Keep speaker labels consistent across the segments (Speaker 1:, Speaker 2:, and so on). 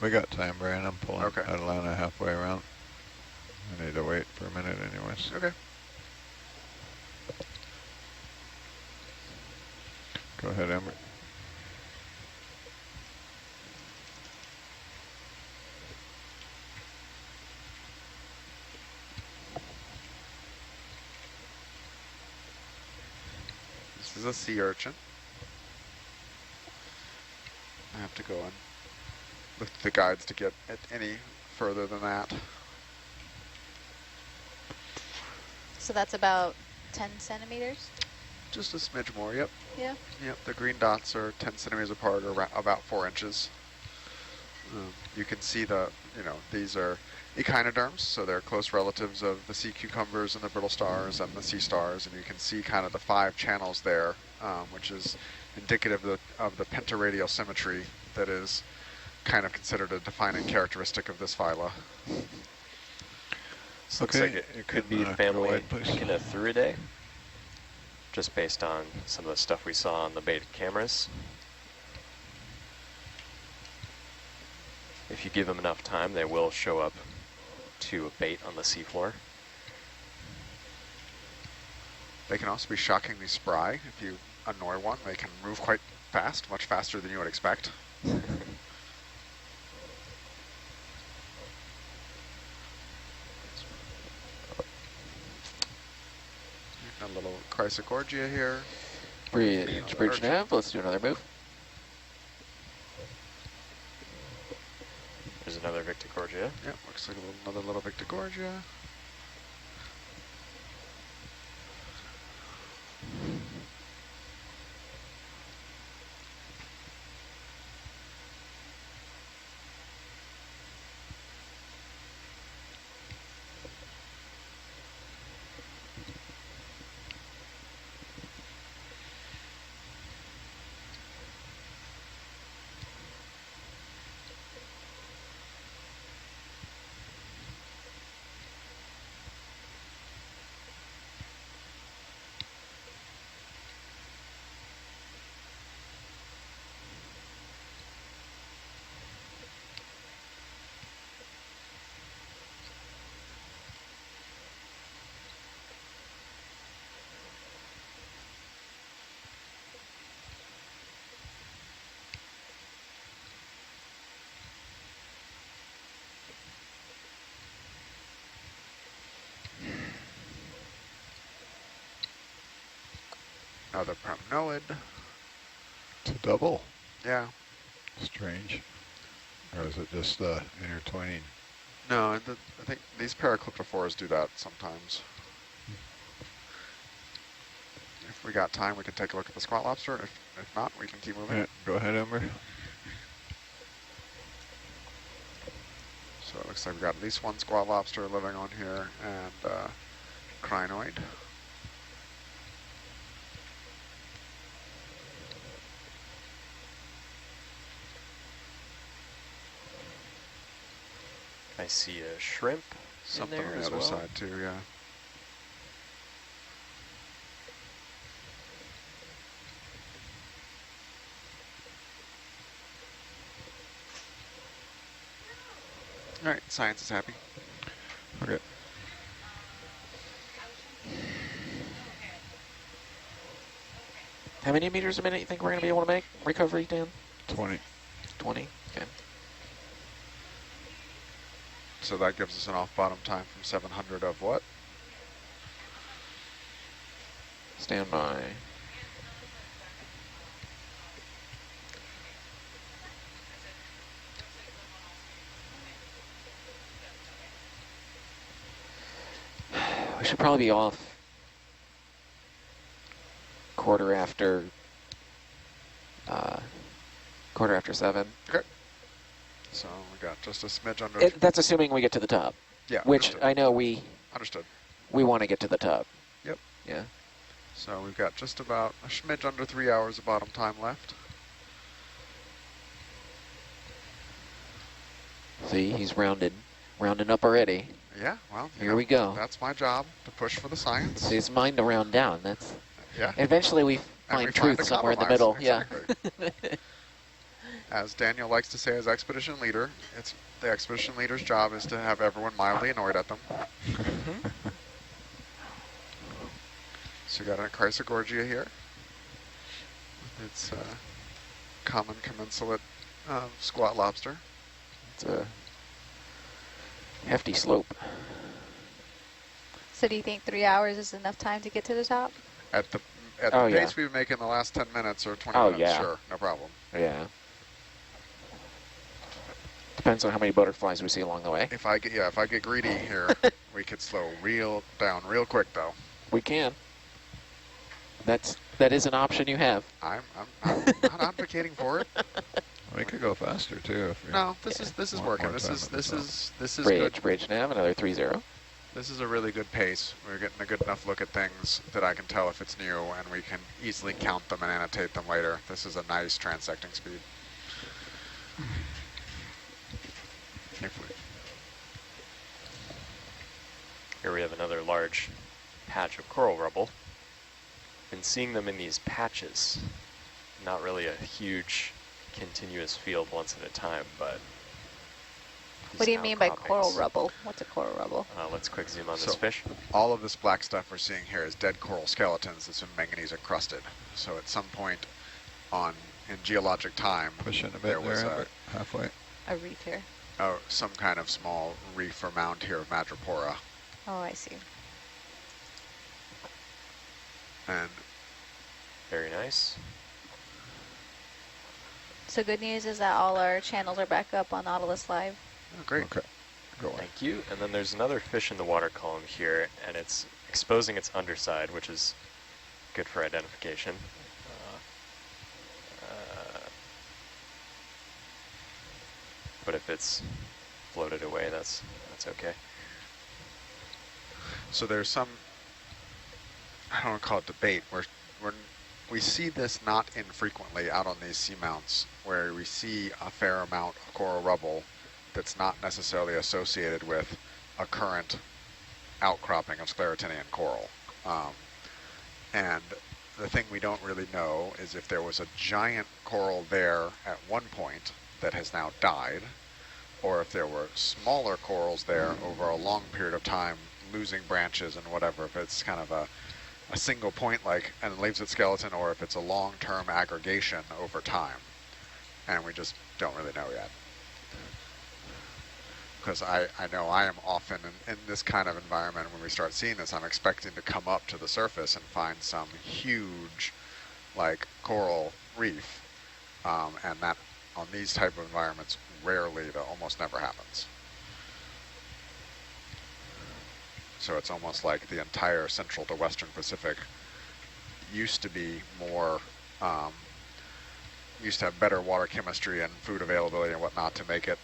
Speaker 1: We got time, Brian. I'm pulling
Speaker 2: Okay.
Speaker 1: Atlanta halfway around. I need to wait for a minute anyways.
Speaker 2: Okay.
Speaker 1: Go ahead, Amber.
Speaker 2: This is a sea urchin. I have to go in with the guides to get it any further than that.
Speaker 3: So that's about 10 centimeters?
Speaker 2: Just a smidge more, yep.
Speaker 3: Yeah.
Speaker 2: Yep, the green dots are 10 centimeters apart, or about 4 inches. You can see these are echinoderms, so they're close relatives of the sea cucumbers and the brittle stars and the sea stars, and you can see kind of the 5 channels there, which is indicative of the pentaradial symmetry that is kind of considered a defining characteristic of this phyla.
Speaker 4: So looks like it could be family Echinothuridae, just based on some of the stuff we saw on the beta cameras. If you give them enough time, they will show up to a bait on the seafloor.
Speaker 2: They can also be shockingly spry. If you annoy one, they can move quite fast, much faster than you would expect. A little Chrysogorgia here.
Speaker 5: Bridge nav, let's do another move.
Speaker 4: There's another Victigorgia.
Speaker 2: Yep, looks like another little Victigorgia. Another Promnoid.
Speaker 1: It's a double.
Speaker 2: Yeah.
Speaker 1: Strange. Or is it just intertwining?
Speaker 2: No, I think these Paraclyptophores do that sometimes. If we got time, we can take a look at the squat lobster. If not, we can keep moving.
Speaker 1: Yeah, go ahead, Ember.
Speaker 2: So it looks like we've got at least one squat lobster living on here, and crinoid.
Speaker 4: I see a shrimp
Speaker 2: Something
Speaker 4: in there
Speaker 2: on the
Speaker 4: as
Speaker 2: other
Speaker 4: well.
Speaker 2: side too, yeah. All right, science is happy.
Speaker 1: Okay.
Speaker 5: How many meters a minute you think we're going to be able to make recovery, Dan?
Speaker 1: 20.
Speaker 5: 20? Okay.
Speaker 2: So that gives us an off-bottom time from 700 of what?
Speaker 5: Stand by. We should probably be off quarter after 7.
Speaker 2: Okay. So we got just a smidge under.
Speaker 5: That's assuming we get to the top.
Speaker 2: Yeah.
Speaker 5: Which
Speaker 2: understood.
Speaker 5: I know we
Speaker 2: Understood.
Speaker 5: want to get to the top.
Speaker 2: Yep.
Speaker 5: Yeah.
Speaker 2: So we've got just about a smidge under 3 hours of bottom time left.
Speaker 5: See, he's rounding up already.
Speaker 2: Yeah, well,
Speaker 5: Here we go.
Speaker 2: That's my job, to push for the science.
Speaker 5: It's his mind to round down. That's
Speaker 2: Yeah.
Speaker 5: eventually we
Speaker 2: And
Speaker 5: find
Speaker 2: we
Speaker 5: truth
Speaker 2: a
Speaker 5: somewhere in the
Speaker 2: compromise.
Speaker 5: middle.
Speaker 2: Exactly.
Speaker 5: Yeah.
Speaker 2: as Daniel likes to say as expedition leader, it's the expedition leader's job is to have everyone mildly annoyed at them. So we got a Chrysogorgia here. It's a common commensal squat lobster.
Speaker 5: It's a hefty slope.
Speaker 3: So do you think 3 hours is enough time to get to the top?
Speaker 2: At the
Speaker 5: Oh, yeah.
Speaker 2: pace we've made in the last 10 minutes or 20
Speaker 5: Oh,
Speaker 2: minutes,
Speaker 5: yeah.
Speaker 2: sure, no problem.
Speaker 5: Yeah. Depends on how many butterflies we see along the way.
Speaker 2: If I get greedy here, we could slow down real quick though.
Speaker 5: We can. That is an option you have.
Speaker 2: I'm not advocating for it.
Speaker 1: We could go faster too. If
Speaker 2: No, this is
Speaker 1: want
Speaker 2: working.
Speaker 1: more
Speaker 2: This
Speaker 1: time
Speaker 2: is
Speaker 1: at the
Speaker 2: this
Speaker 1: top.
Speaker 2: is this is
Speaker 5: Bridge,
Speaker 2: good.
Speaker 5: bridge nav, another 3-0.
Speaker 2: This is a really good pace. We're getting a good enough look at things that I can tell if it's new, and we can easily count them and annotate them later. This is a nice transecting speed.
Speaker 4: Here we have another large patch of coral rubble. Been seeing them in these patches. Not really a huge continuous field once at a time, but
Speaker 3: What do you
Speaker 4: these
Speaker 3: mean by
Speaker 4: outcroppings.
Speaker 3: coral rubble? What's a coral rubble?
Speaker 4: Let's quick zoom on
Speaker 2: So-
Speaker 4: this fish.
Speaker 2: All of this black stuff we're seeing here is dead coral skeletons that's been manganese encrusted. So at some point in geologic time,
Speaker 1: Pushing a
Speaker 2: there
Speaker 1: bit
Speaker 2: was
Speaker 1: there, but halfway.
Speaker 3: A reef here.
Speaker 2: some kind of small reef or mound here of madrepora.
Speaker 3: Oh, I see.
Speaker 2: And
Speaker 4: Very nice.
Speaker 3: So good news is that all our channels are back up on Nautilus Live.
Speaker 2: oh, great.
Speaker 1: Okay, go on.
Speaker 4: Thank you. And then there's another fish in the water column here, and it's exposing its underside, which is good for identification. But if it's floated away, that's okay.
Speaker 2: So there's some, I don't want to call it debate, we see this not infrequently out on these seamounts, where we see a fair amount of coral rubble that's not necessarily associated with a current outcropping of sclerotinian coral. And the thing we don't really know is if there was a giant coral there at one point that has now died, or if there were smaller corals there over a long period of time, losing branches and whatever, if it's kind of a single point and leaves its skeleton, or if it's a long-term aggregation over time. And we just don't really know yet. Because I know I am often in this kind of environment, when we start seeing this, I'm expecting to come up to the surface and find some huge coral reef. And that on these type of environments, rarely to almost never happens. So it's almost like the entire central to western Pacific used to be more, used to have better water chemistry and food availability and whatnot to make it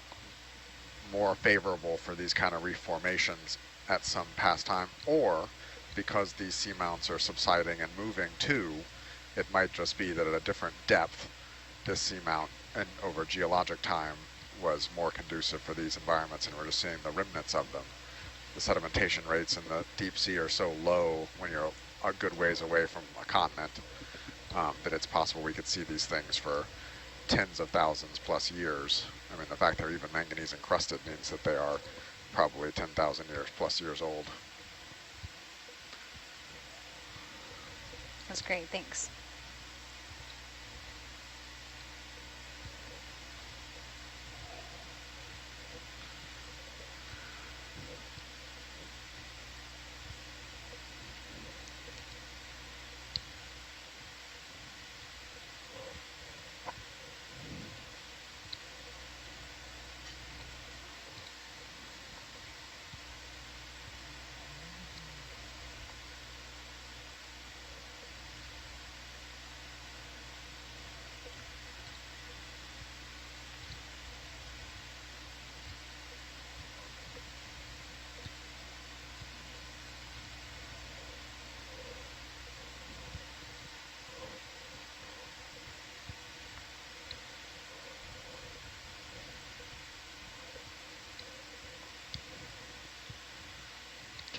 Speaker 2: more favorable for these kind of reef formations at some past time, or because these seamounts are subsiding and moving too, it might just be that at a different depth, this seamount and over geologic time was more conducive for these environments, and we're just seeing the remnants of them. The sedimentation rates in the deep sea are so low when you're a good ways away from a continent that it's possible we could see these things for tens of thousands plus years. I mean, the fact they're even manganese encrusted means that they are probably 10,000 plus years old.
Speaker 3: That's great, thanks.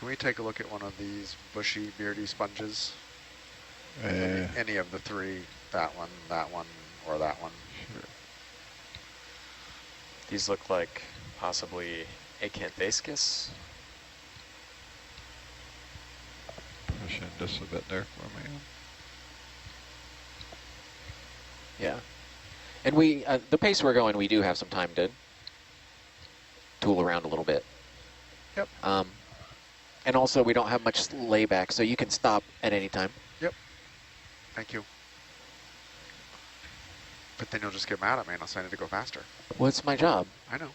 Speaker 2: Can we take a look at one of these bushy, beardy sponges?
Speaker 1: Yeah.
Speaker 2: Any of the three, that one, or that one?
Speaker 1: Sure.
Speaker 4: These look like possibly acanthascus.
Speaker 1: Push in just a bit there for me.
Speaker 5: Yeah. And we, the pace we're going, we do have some time to tool around a little bit.
Speaker 2: Yep.
Speaker 5: And also, we don't have much layback, so you can stop at any time.
Speaker 2: Yep. Thank you. But then you'll just get mad at me and I'll say I need to go faster.
Speaker 5: Well, it's my job.
Speaker 2: I know.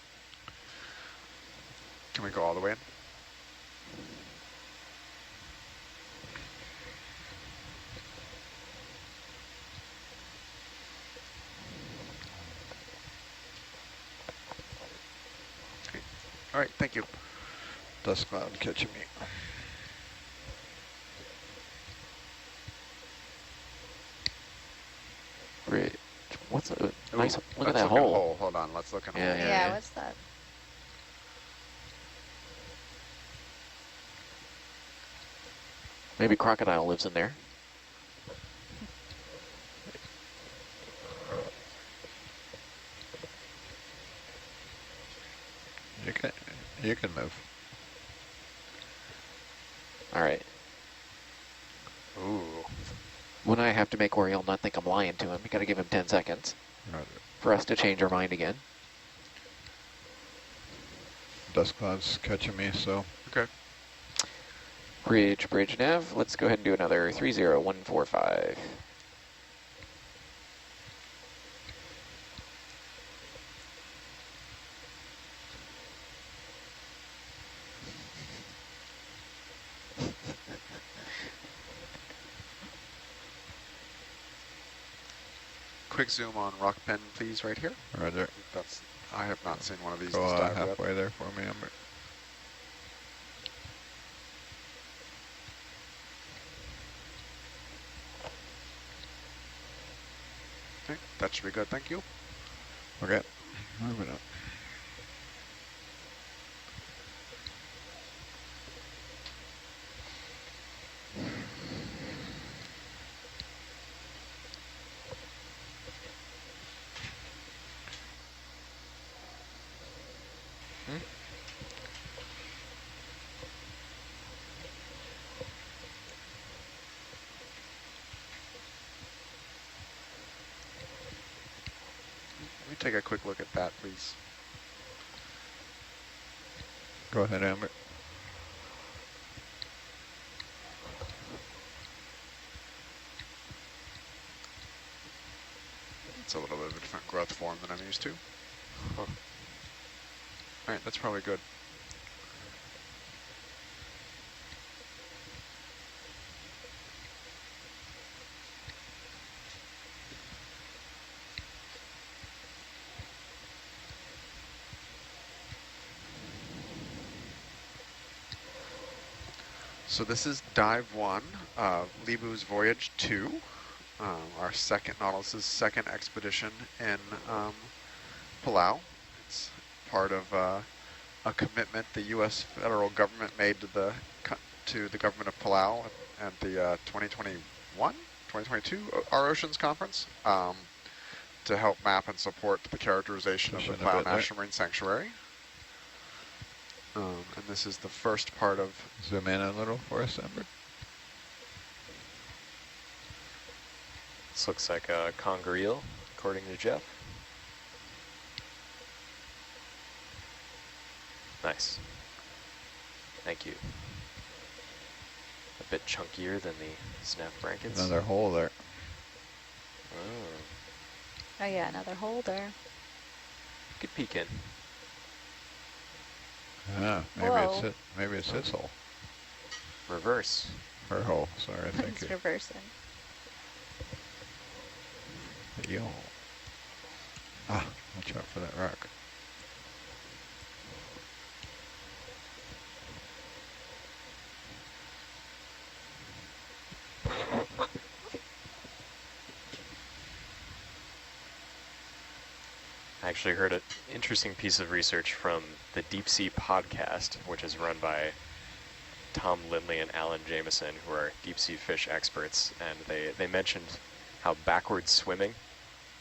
Speaker 2: Can we go all the way in? Okay. All right, thank you.
Speaker 1: Dust cloud catching me.
Speaker 5: Great. What's a nice?
Speaker 2: Ooh,
Speaker 5: Look at
Speaker 2: let's
Speaker 5: that
Speaker 2: look
Speaker 5: hole.
Speaker 2: Hold on, let's look at
Speaker 5: Yeah,
Speaker 2: hole.
Speaker 3: Yeah, what's that?
Speaker 5: Maybe crocodile lives in there.
Speaker 1: You can move.
Speaker 5: All right.
Speaker 2: Ooh.
Speaker 5: When I have to make Oriole not think I'm lying to him, you got to give him 10 seconds
Speaker 1: Roger.
Speaker 5: for us to change our mind again.
Speaker 1: Dust cloud's catching me, so
Speaker 2: Okay.
Speaker 5: Bridge nav. Let's go ahead and do another 30145.
Speaker 2: Quick zoom on rock pen, please, right here.
Speaker 1: Roger.
Speaker 2: That's. I have not seen one of these
Speaker 1: Go
Speaker 2: this dive yet.
Speaker 1: halfway there for me, Amber.
Speaker 2: Okay, that should be good. Thank you.
Speaker 1: Okay, moving up.
Speaker 2: Let me take a quick look at that, please.
Speaker 1: Go ahead, Amber.
Speaker 2: It's a little bit of a different growth form than I'm used to. Huh. All right, that's probably good. So this is dive 1 of Libu's Voyage 2, our Nautilus's second expedition in Palau. It's part of a commitment the U.S. federal government made to the government of Palau at the 2022 Our Oceans Conference to help map and support the characterization of the Palau National Marine Sanctuary. And this is the first part of...
Speaker 1: Zoom in a little for us, Amber.
Speaker 4: This looks like a conger eel, according to Jeff. Nice. Thank you. A bit chunkier than the snap brackets.
Speaker 1: Another hole there.
Speaker 4: Oh.
Speaker 3: Oh yeah, another hole there.
Speaker 4: Good peek in.
Speaker 1: Yeah,
Speaker 3: Whoa.
Speaker 1: maybe it's his hole.
Speaker 4: Reverse.
Speaker 1: Her hole, sorry, thank
Speaker 3: It's
Speaker 1: you.
Speaker 3: reversing.
Speaker 1: Yo. Ah, watch out for that rock.
Speaker 4: I actually heard an interesting piece of research from the Deep Sea Podcast, which is run by Tom Lindley and Alan Jameson, who are deep sea fish experts, and they mentioned how backward swimming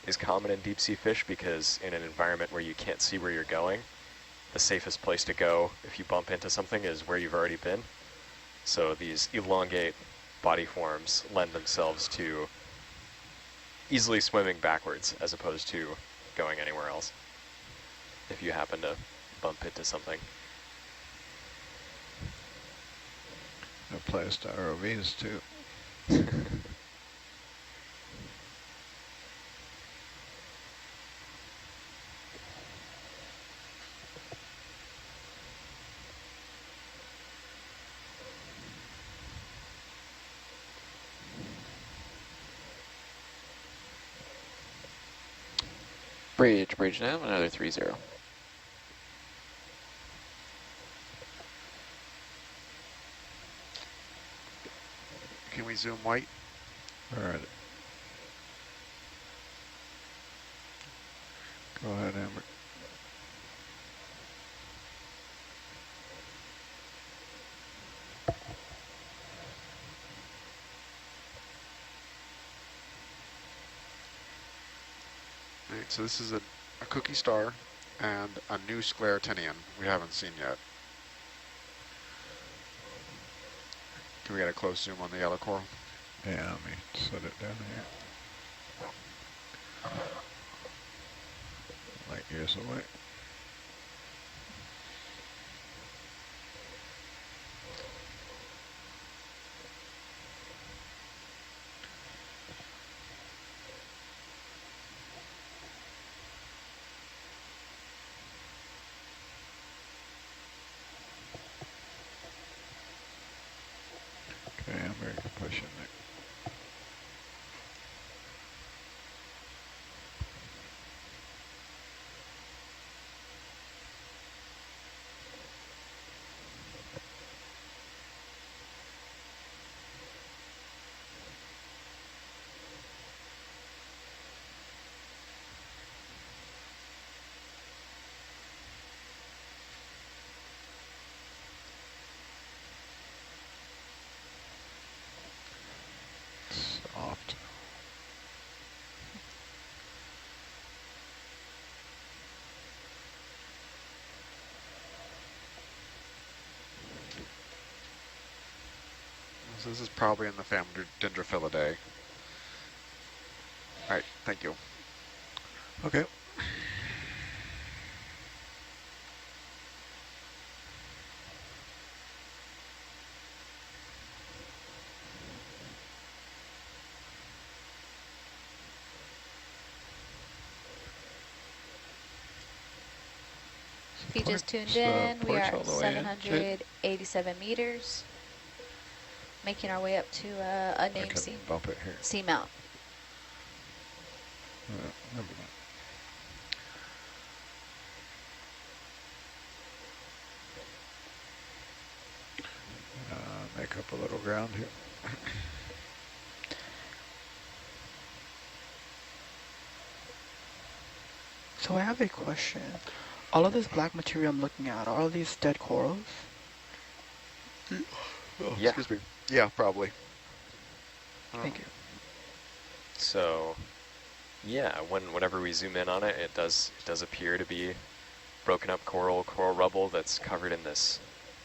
Speaker 4: is common in deep sea fish because in an environment where you can't see where you're going, the safest place to go if you bump into something is where you've already been. So these elongate body forms lend themselves to easily swimming backwards as opposed to going anywhere else if you happen to bump into something.
Speaker 1: It applies to ROVs too.
Speaker 5: Bridge now, another 3-0.
Speaker 2: Can we zoom white?
Speaker 1: All right. Go ahead, Amber.
Speaker 2: All right, so this is a cookie star and a new sclerotinian we haven't seen yet. Can we get a close zoom on the yellow coral?
Speaker 1: Yeah, let me set it down here. Light years away. Okay, I'm very good pushing it. Soft.
Speaker 2: So this is probably in the family Dendrophilidae. All right, thank you.
Speaker 1: Okay.
Speaker 3: If you just tuned
Speaker 1: Porch, the
Speaker 3: in, we
Speaker 1: porch
Speaker 3: are
Speaker 1: all
Speaker 3: at
Speaker 1: the way in, Jade?
Speaker 3: 787 meters, making our way up to a
Speaker 1: I
Speaker 3: name
Speaker 1: can bump it here.
Speaker 3: seamount.
Speaker 1: Never mind. Make up a little ground here.
Speaker 6: So I have a question. All of this black material I'm looking at, are all these dead corals?
Speaker 2: Oh,
Speaker 4: Yeah.
Speaker 2: excuse me. Yeah, probably.
Speaker 6: Thank you.
Speaker 4: So, yeah, whenever we zoom in on it, it does appear to be broken up coral rubble that's covered in this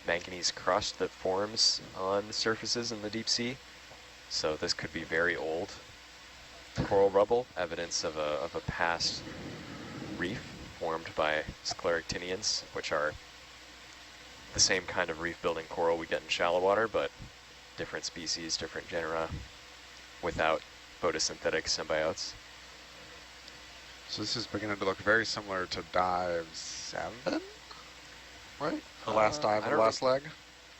Speaker 4: manganese crust that forms on surfaces in the deep sea. So this could be very old coral rubble, evidence of a past reef formed by scleractinians, which are the same kind of reef-building coral we get in shallow water, but different species, different genera, without photosynthetic symbiotes.
Speaker 2: So this is beginning to look very similar to dive 7, right? The last dive of the last leg,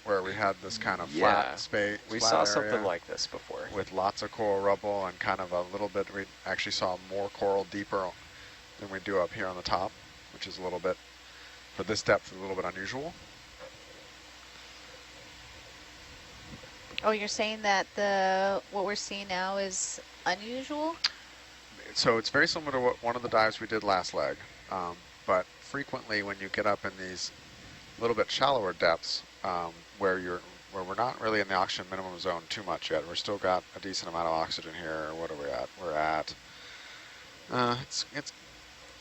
Speaker 2: where we had this kind of flat space.
Speaker 4: We
Speaker 2: flat
Speaker 4: saw
Speaker 2: area
Speaker 4: something like this before.
Speaker 2: with lots of coral rubble and kind of a little bit. We actually saw more coral deeper than we do up here on the top, which is a little bit, for this depth, a little bit unusual.
Speaker 3: Oh, you're saying that what we're seeing now is unusual?
Speaker 2: So it's very similar to one of the dives we did last leg, but frequently when you get up in these little bit shallower depths, where we're not really in the oxygen minimum zone too much yet. We're still got a decent amount of oxygen here. What are we at? We're at It's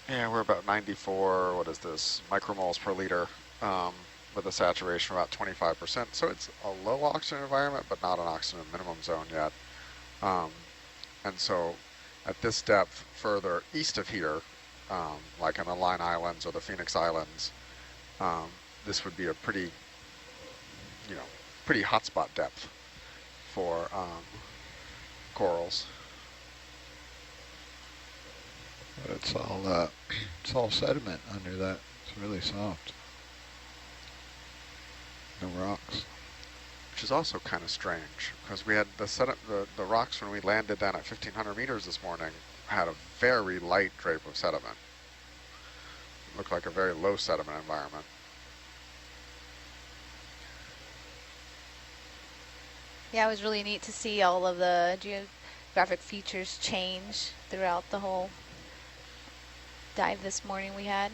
Speaker 2: yeah, we're about 94. What is this? Micromoles per liter, with a saturation of about 25%. So it's a low oxygen environment, but not an oxygen minimum zone yet. And so, at this depth, further east of here, like in the Line Islands or the Phoenix Islands, this would be a pretty, pretty hotspot depth for corals.
Speaker 1: But it's all sediment under that. It's really soft. No rocks.
Speaker 2: Which is also kind of strange, because we had the rocks when we landed down at 1,500 meters this morning had a very light drape of sediment. It looked like a very low sediment environment.
Speaker 3: Yeah, it was really neat to see all of the geographic features change throughout the whole dive this morning we had.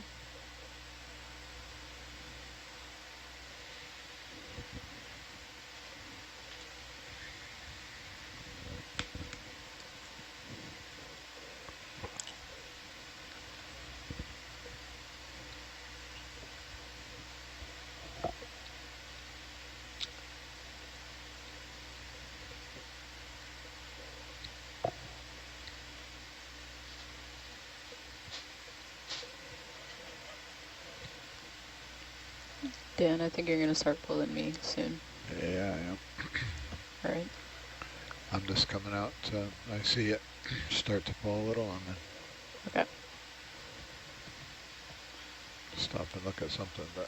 Speaker 7: Dan, I think you're going to start pulling me soon.
Speaker 1: Yeah, I am.
Speaker 7: All right.
Speaker 1: I'm just coming out. I see it start to pull a little, and then
Speaker 7: Okay.
Speaker 1: stop and look at something. But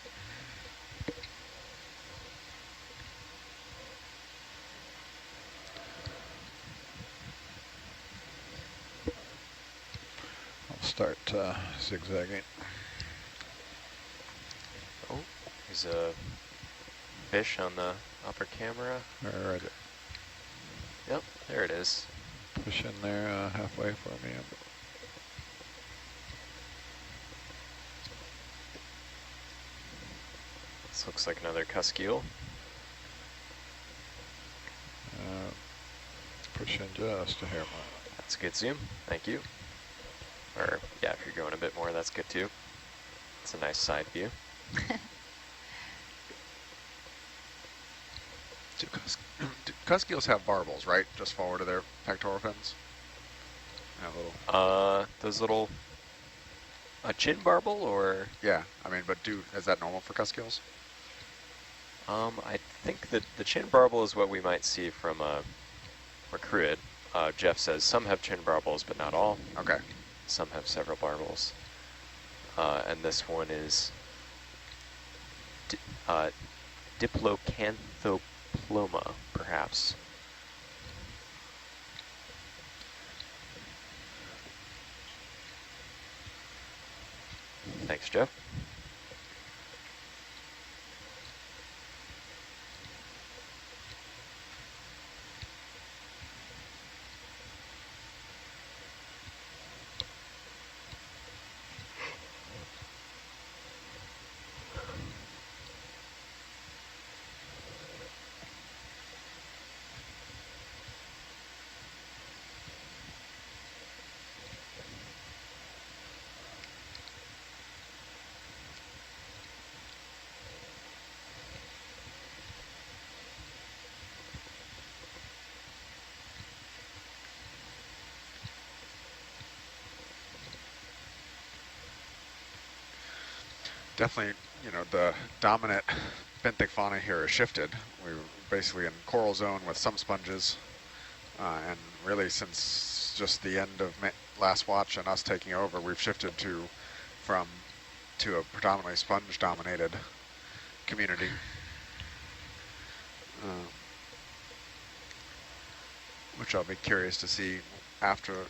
Speaker 1: I'll start zigzagging.
Speaker 4: Oh, there's a fish on the upper camera.
Speaker 1: All right,
Speaker 4: Yep, there it is.
Speaker 1: push in there halfway for me.
Speaker 4: This looks like another cuskeel.
Speaker 1: Push in just a hair mark.
Speaker 4: That's a good zoom. Thank you. Or, yeah, if you're going a bit more, that's good too. It's a nice side view.
Speaker 2: Do Cuskills have barbels, right? Just forward of their pectoral fins? Yeah,
Speaker 4: Those little, a chin barbel or?
Speaker 2: yeah, I mean, but is that normal for Cuskills?
Speaker 4: I think that the chin barbel is what we might see from a recruit. Jeff says some have chin barbels, but not all.
Speaker 2: Okay.
Speaker 4: Some have several barbels. And this one is Diplocanthopleuma, perhaps. Thanks, Jeff.
Speaker 2: Definitely, the dominant benthic fauna here has shifted. We're basically in coral zone with some sponges, and really since just the end of last watch and us taking over, we've shifted to a predominantly sponge-dominated community. Which I'll be curious to see after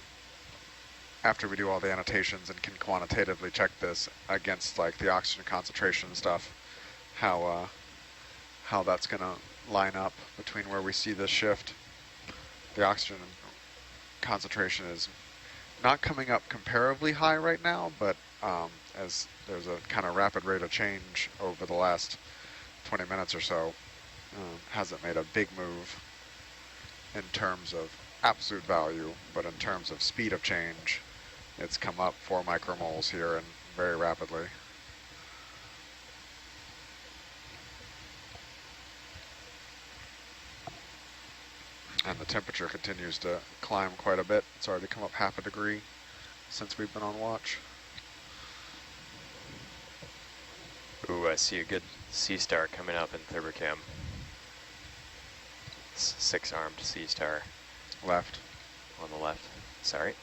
Speaker 2: we do all the annotations and can quantitatively check this against like the oxygen concentration and stuff, how that's going to line up between where we see this shift. The oxygen concentration is not coming up comparably high right now, but as there's a kind of rapid rate of change over the last 20 minutes or so, hasn't made a big move in terms of absolute value, but in terms of speed of change, It's come up 4 micromoles here and very rapidly. And the temperature continues to climb quite a bit. It's already come up 0.5 degree since we've been on watch.
Speaker 4: Ooh, I see a good sea star coming up in Thurbercam. 6-armed sea star
Speaker 2: Left.
Speaker 4: on the left. Sorry.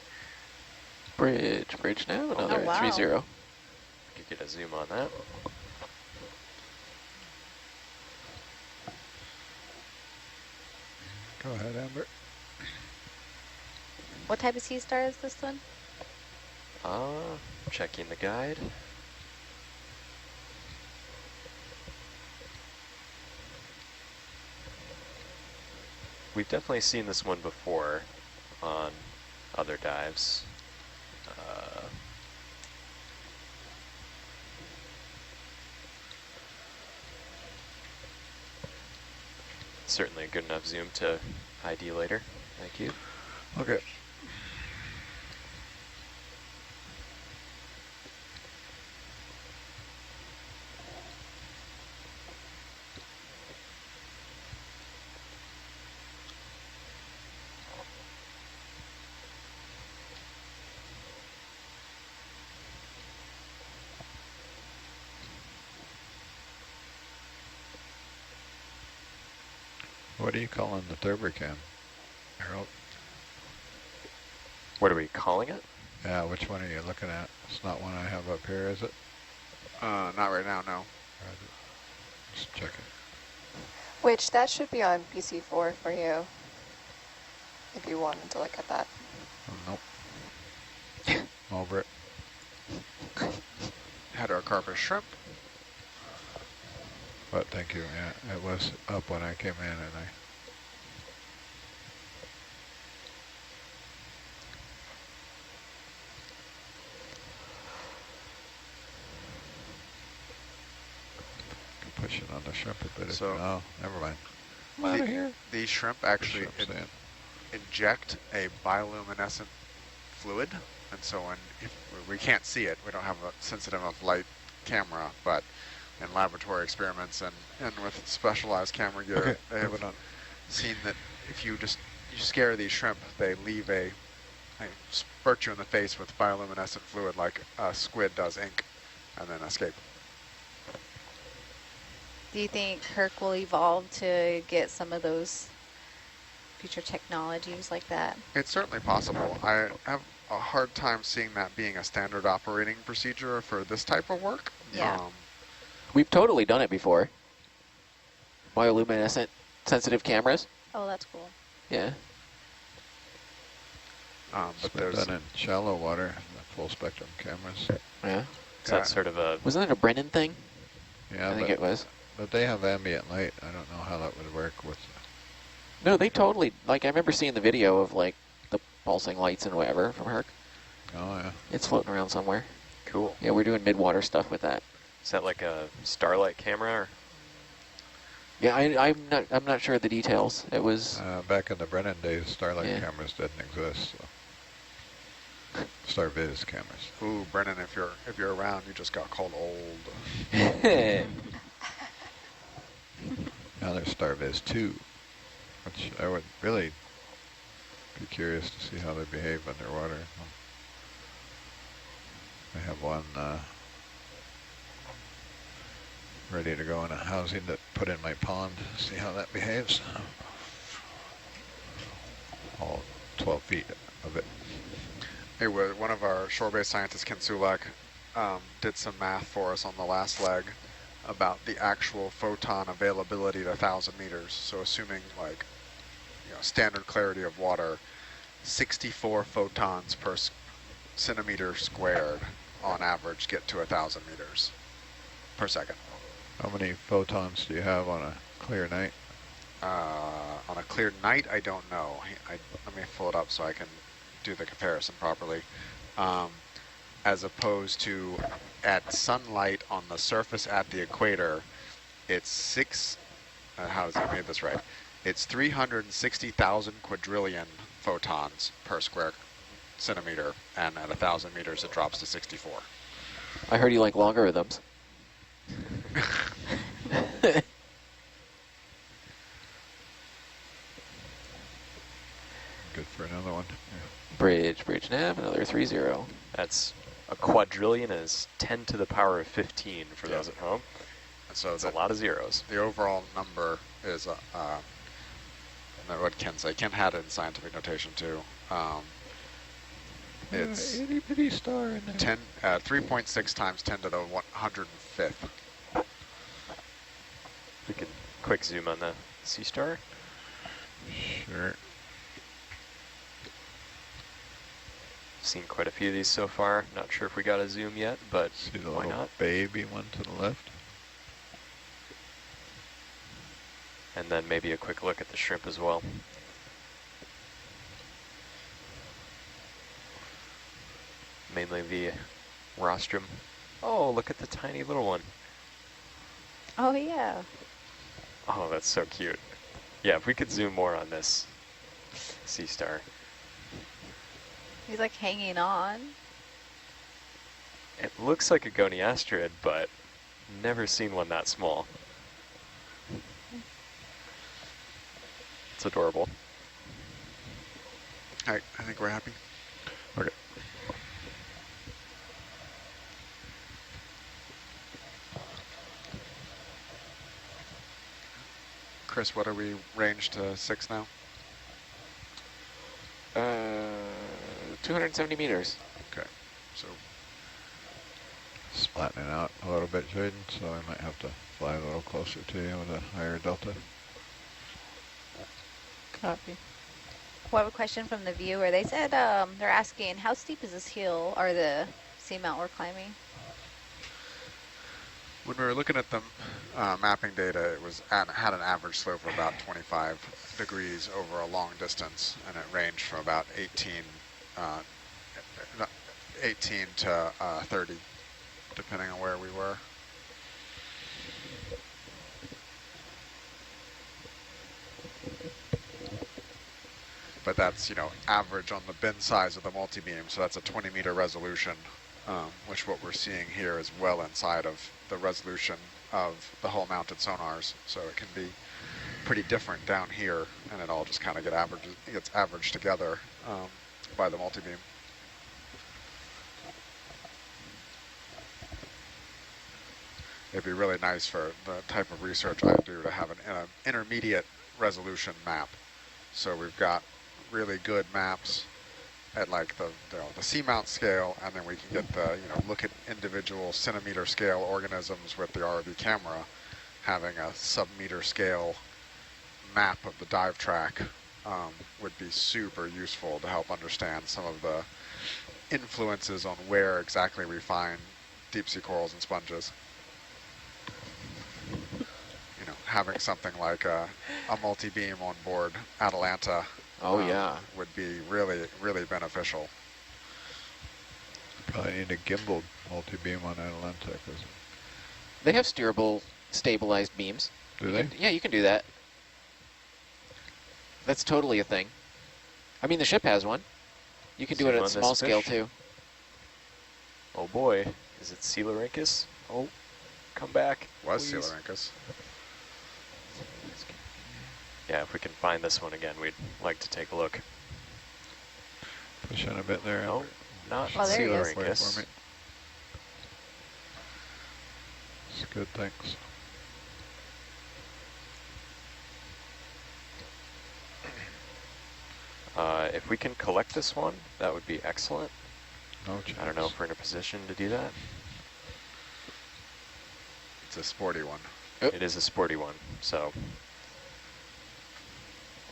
Speaker 5: Bridge now, another
Speaker 3: wow.
Speaker 5: 3-0.
Speaker 4: Could get a zoom on that.
Speaker 1: Go ahead, Amber.
Speaker 3: What type of sea star is this one?
Speaker 4: Checking the guide. We've definitely seen this one before on other dives. Certainly a good enough zoom to ID later. Thank you.
Speaker 1: Okay. What are you calling the Thurbercam, Harold?
Speaker 4: What are we calling it?
Speaker 1: Yeah, which one are you looking at? It's not one I have up here, is it?
Speaker 2: Not right now, no.
Speaker 1: Just check it.
Speaker 8: Which, that should be on PC4 for you, if you wanted to look at that.
Speaker 1: Oh, nope. Over it.
Speaker 2: Had our carpet shrimp.
Speaker 1: But thank you, yeah. It was up when I came in and I... Push it on the shrimp a bit.
Speaker 2: So-
Speaker 1: Oh, never mind. I'm out of here.
Speaker 2: These shrimp
Speaker 1: The
Speaker 2: actually
Speaker 1: shrimp's in.
Speaker 2: inject a bioluminescent fluid, and so when if we can't see it, we don't have a sensitive enough light camera, but in laboratory experiments and with specialized camera gear,
Speaker 1: Okay,
Speaker 2: they have
Speaker 1: moving on.
Speaker 2: seen that if you scare these shrimp, they leave they spurt you in the face with bioluminescent fluid like a squid does ink, and then escape.
Speaker 3: Do you think Herc will evolve to get some of those future technologies like that?
Speaker 2: It's certainly possible. I have a hard time seeing that being a standard operating procedure for this type of work.
Speaker 3: Yeah.
Speaker 5: We've totally done it before. Bioluminescent sensitive cameras.
Speaker 3: Oh, that's cool.
Speaker 5: Yeah.
Speaker 2: But
Speaker 1: It's been
Speaker 2: there's
Speaker 1: done in shallow water, the full spectrum cameras.
Speaker 5: Yeah.
Speaker 4: Is that sort of a...
Speaker 5: Wasn't it a Brennan thing?
Speaker 1: Yeah,
Speaker 5: I think it was.
Speaker 1: But they have ambient light. I don't know how that would work with...
Speaker 5: No, they totally, like, I remember seeing the video of, like, the pulsing lights and whatever from Herc.
Speaker 1: Oh, yeah.
Speaker 5: It's floating around somewhere.
Speaker 4: Cool.
Speaker 5: Yeah, we're doing mid-water stuff with that.
Speaker 4: Is that like a starlight camera? Or?
Speaker 5: Yeah, I'm not sure of the details. It was...
Speaker 1: Back in the Brennan days, starlight
Speaker 5: Yeah.
Speaker 1: cameras didn't exist. So. Starviz cameras.
Speaker 2: ooh, Brennan, if you're around, you just got called old.
Speaker 1: Now there's Starviz 2, which I would really be curious to see how they behave underwater. I have one ready to go in a housing to put in my pond, see how that behaves. All 12 feet of it.
Speaker 2: It was one of our shore-based scientists, Ken Sulak, did some math for us on the last leg about the actual photon availability at 1,000 meters. So assuming like standard clarity of water, 64 photons per centimeter squared on average get to 1,000 meters per second.
Speaker 1: How many photons do you have on a clear night?
Speaker 2: On a clear night, I don't know. Let me pull it up so I can do the comparison properly. As opposed to at sunlight on the surface at the equator, it's how does I made this right? It's 360,000 quadrillion photons per square centimeter, and at 1,000 meters it drops to 64.
Speaker 5: I heard you like logarithms.
Speaker 1: Good for another one. Yeah.
Speaker 5: Bridge nav, another 30.
Speaker 4: That's a quadrillion is 10 to the power of 15 for
Speaker 2: Yeah.
Speaker 4: those at home.
Speaker 2: And so
Speaker 4: That's a lot of zeros.
Speaker 2: the overall number is, what Ken said, Ken had it in scientific notation too. It's
Speaker 1: itty bitty star in there.
Speaker 2: 3.6 times 10 to the 105th.
Speaker 4: We could quick zoom on the sea star.
Speaker 1: Sure.
Speaker 4: Seen quite a few of these so far. Not sure if we got a zoom yet, but
Speaker 1: See the
Speaker 4: why
Speaker 1: little
Speaker 4: not?
Speaker 1: baby one to the left?
Speaker 4: And then maybe a quick look at the shrimp as well. Mainly the rostrum. Oh, look at the tiny little one.
Speaker 3: Oh, yeah.
Speaker 4: Oh, that's so cute. Yeah, if we could zoom more on this sea star.
Speaker 3: He's like hanging on.
Speaker 4: It looks like a goniasterid, but never seen one that small. It's adorable.
Speaker 2: All right, I think we're happy.
Speaker 1: Okay.
Speaker 2: Chris, what are we ranged to 6 now?
Speaker 5: 270 meters.
Speaker 2: Okay, so
Speaker 1: It's flattening out a little bit, Jaden, so I might have to fly a little closer to you with a higher delta.
Speaker 7: Copy.
Speaker 3: We have a question from the viewer. They said they're asking, how steep is this hill or the seamount we're climbing?
Speaker 2: when we were looking at the mapping data, it was had an average slope of about 25 degrees over a long distance, and it ranged from about 18 to 30, depending on where we were. But that's, average on the bin size of the multi-beam, so that's a 20-meter resolution, which what we're seeing here is well inside of the resolution of the hull-mounted sonars. So it can be pretty different down here, and it all just kind of gets averaged together by the multi-beam. It'd be really nice for the type of research I do to have an intermediate resolution map. So we've got really good maps at like the seamount scale, and then we can get the look at individual centimeter scale organisms with the ROV camera. Having a sub-meter scale map of the dive track would be super useful to help understand some of the influences on where exactly we find deep sea corals and sponges. Having something like a multi-beam on board Atalanta would be really, really beneficial.
Speaker 1: Probably need a gimbal multi-beam on Atalanta.
Speaker 5: They have steerable, stabilized beams.
Speaker 1: Do they?
Speaker 5: Yeah, you can do that. That's totally a thing. I mean, the ship has one. You can do it
Speaker 4: Zoom
Speaker 5: at
Speaker 4: on
Speaker 5: small
Speaker 4: this
Speaker 5: scale,
Speaker 4: fish.
Speaker 5: too.
Speaker 4: Oh boy, is it Coelurhynchus? Oh, come back.
Speaker 2: Was
Speaker 4: please.
Speaker 2: Coelurhynchus.
Speaker 4: Yeah, if we can find this one again, we'd like to take a look.
Speaker 1: Push in a bit there.
Speaker 4: No, not
Speaker 3: Oh, there he is.
Speaker 1: Wait
Speaker 4: Coelurhynchus.
Speaker 1: for me. It's good, thanks.
Speaker 4: If we can collect this one, that would be excellent.
Speaker 1: No chance.
Speaker 4: I don't know if we're in a position to do that.
Speaker 2: It's a sporty one.
Speaker 5: Oh.
Speaker 4: It is a sporty one, so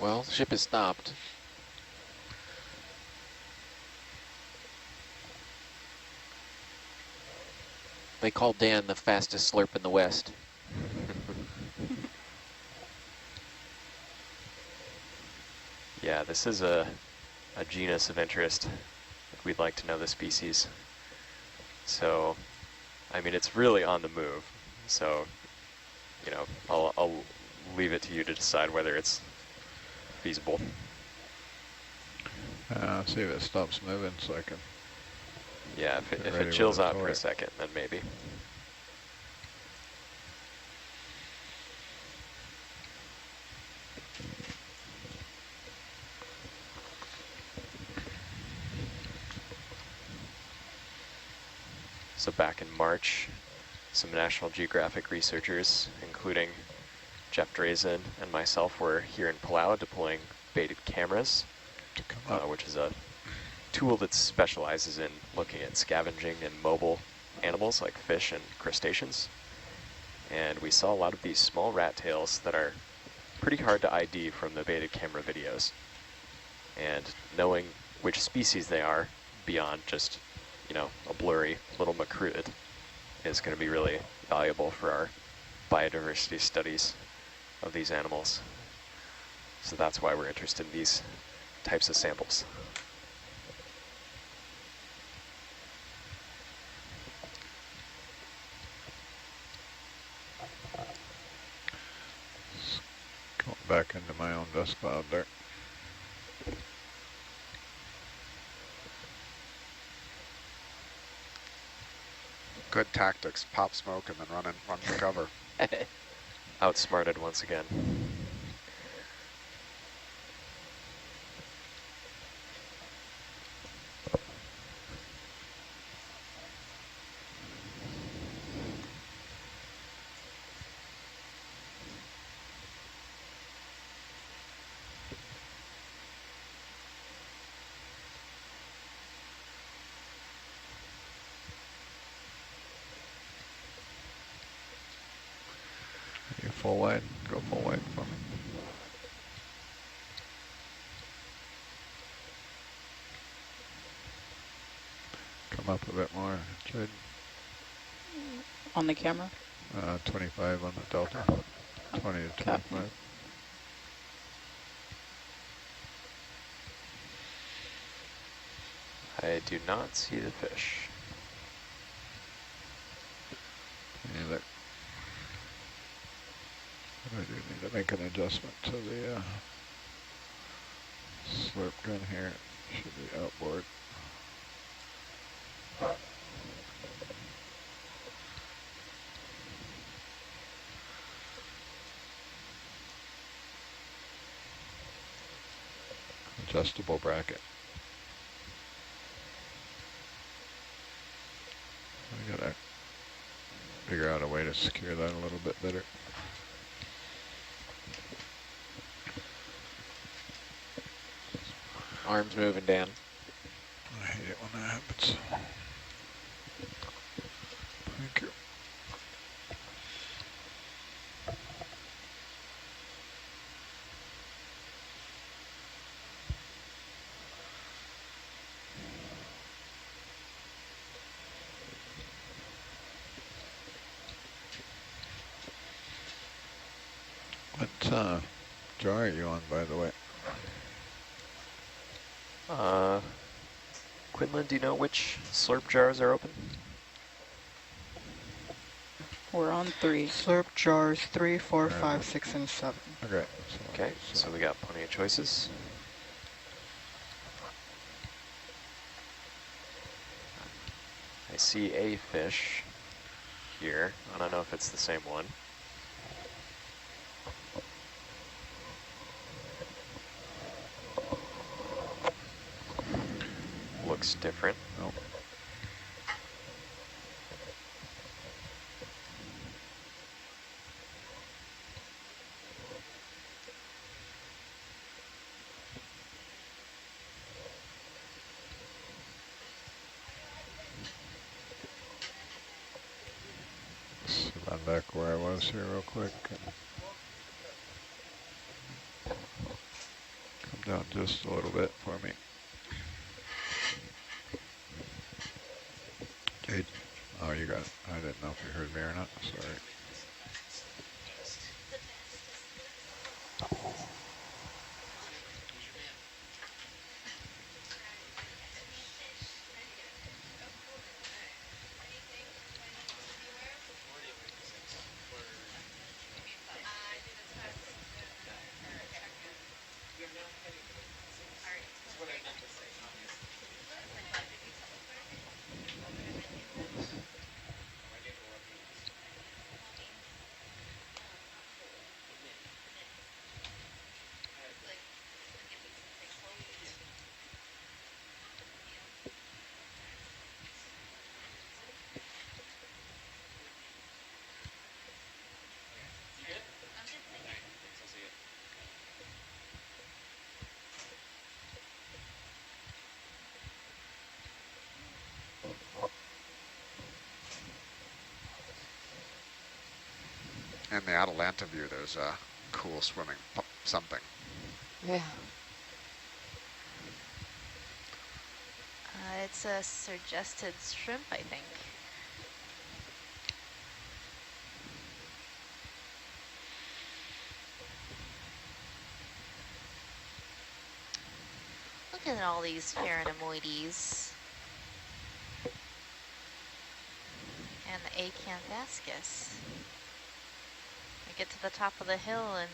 Speaker 5: Well, the ship is stopped. They call Dan the fastest slurp in the West.
Speaker 4: yeah, this is a genus of interest. We'd like to know the species. So, I mean, it's really on the move. So, I'll leave it to you to decide whether it's feasible.
Speaker 1: See if it stops moving so I can.
Speaker 4: Yeah, if
Speaker 1: Get
Speaker 4: it
Speaker 1: ready
Speaker 4: chills
Speaker 1: with a
Speaker 4: out for a
Speaker 1: torque.
Speaker 4: second, then maybe. So back in March, some National Geographic researchers, including Jeff Drazen and myself, were here in Palau deploying baited cameras,
Speaker 1: To come up.
Speaker 4: which is a tool that specializes in looking at scavenging and mobile animals like fish and crustaceans. And we saw a lot of these small rat tails that are pretty hard to ID from the baited camera videos. And knowing which species they are beyond just, you know, a blurry little macrud is going to be really valuable for our biodiversity studies of these animals. So that's why we're interested in these types of samples.
Speaker 1: Going back into my own dust cloud there.
Speaker 2: Good tactics. Pop smoke and then run for cover.
Speaker 4: Outsmarted once again.
Speaker 1: You full wide? Go full wide for me. Come up a bit more, Jade.
Speaker 7: On the camera?
Speaker 1: 25 on the delta. 20 to
Speaker 7: Copy.
Speaker 1: 25.
Speaker 4: I do not see the fish.
Speaker 1: Either. I do need to make an adjustment to the slurp gun here. Should be outboard. Adjustable bracket. I gotta figure out a way to secure that a little bit better.
Speaker 5: Arms moving, Dan.
Speaker 1: I hate it when that happens. Thank you. What jar are you on, by the way?
Speaker 4: Quinlan, do you know which slurp jars are open?
Speaker 7: We're on 3.
Speaker 6: Slurp jars 3, 4, 5, 6, and 7.
Speaker 1: Okay.
Speaker 4: Okay, so we got plenty of choices. I see a fish here. I don't know if it's the same one. Looks different.
Speaker 1: Oh. Let's run back where I was here real quick. And come down just a little bit for me. Jade. Oh, you got it. I didn't know if you heard me or not. Sorry.
Speaker 9: That's what I meant to say.
Speaker 2: in the Atalanta view, there's a cool swimming something.
Speaker 8: Yeah.
Speaker 3: It's a suggested shrimp, I think. Look at all these Pharanomoides. And the Acanthascus. We get to the top of the hill and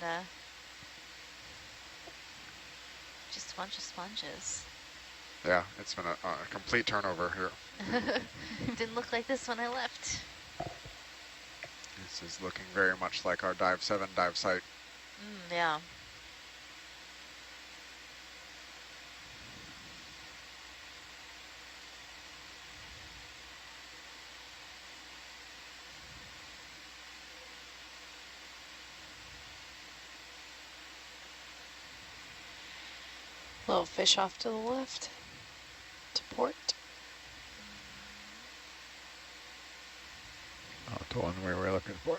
Speaker 3: just a bunch of sponges.
Speaker 2: Yeah, it's been a complete turnover here.
Speaker 3: Didn't look like this when I left.
Speaker 2: This is looking very much like our Dive 7 dive site.
Speaker 3: Yeah.
Speaker 8: Little fish off to the left. To port.
Speaker 1: Not the one we were looking for.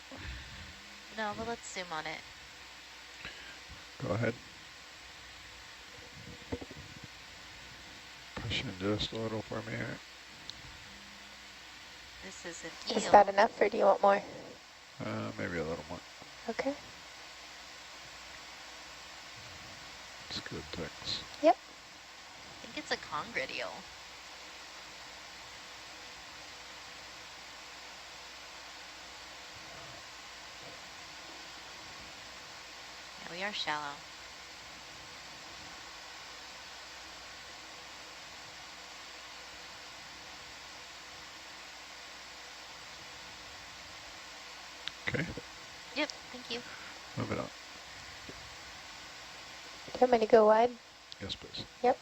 Speaker 3: No, but let's zoom on it.
Speaker 1: Go ahead. Push in just a little for me here.
Speaker 3: This is an eel.
Speaker 8: Is that enough, or do you want more?
Speaker 1: Maybe a little more.
Speaker 8: Okay.
Speaker 1: It's good, thanks.
Speaker 8: Yep.
Speaker 3: I think it's a congrid eel. Yeah, we are shallow.
Speaker 1: Okay,
Speaker 3: Yep, thank you.
Speaker 1: move it on.
Speaker 8: Do you want me to go wide?
Speaker 1: Yes, please.
Speaker 8: Yep.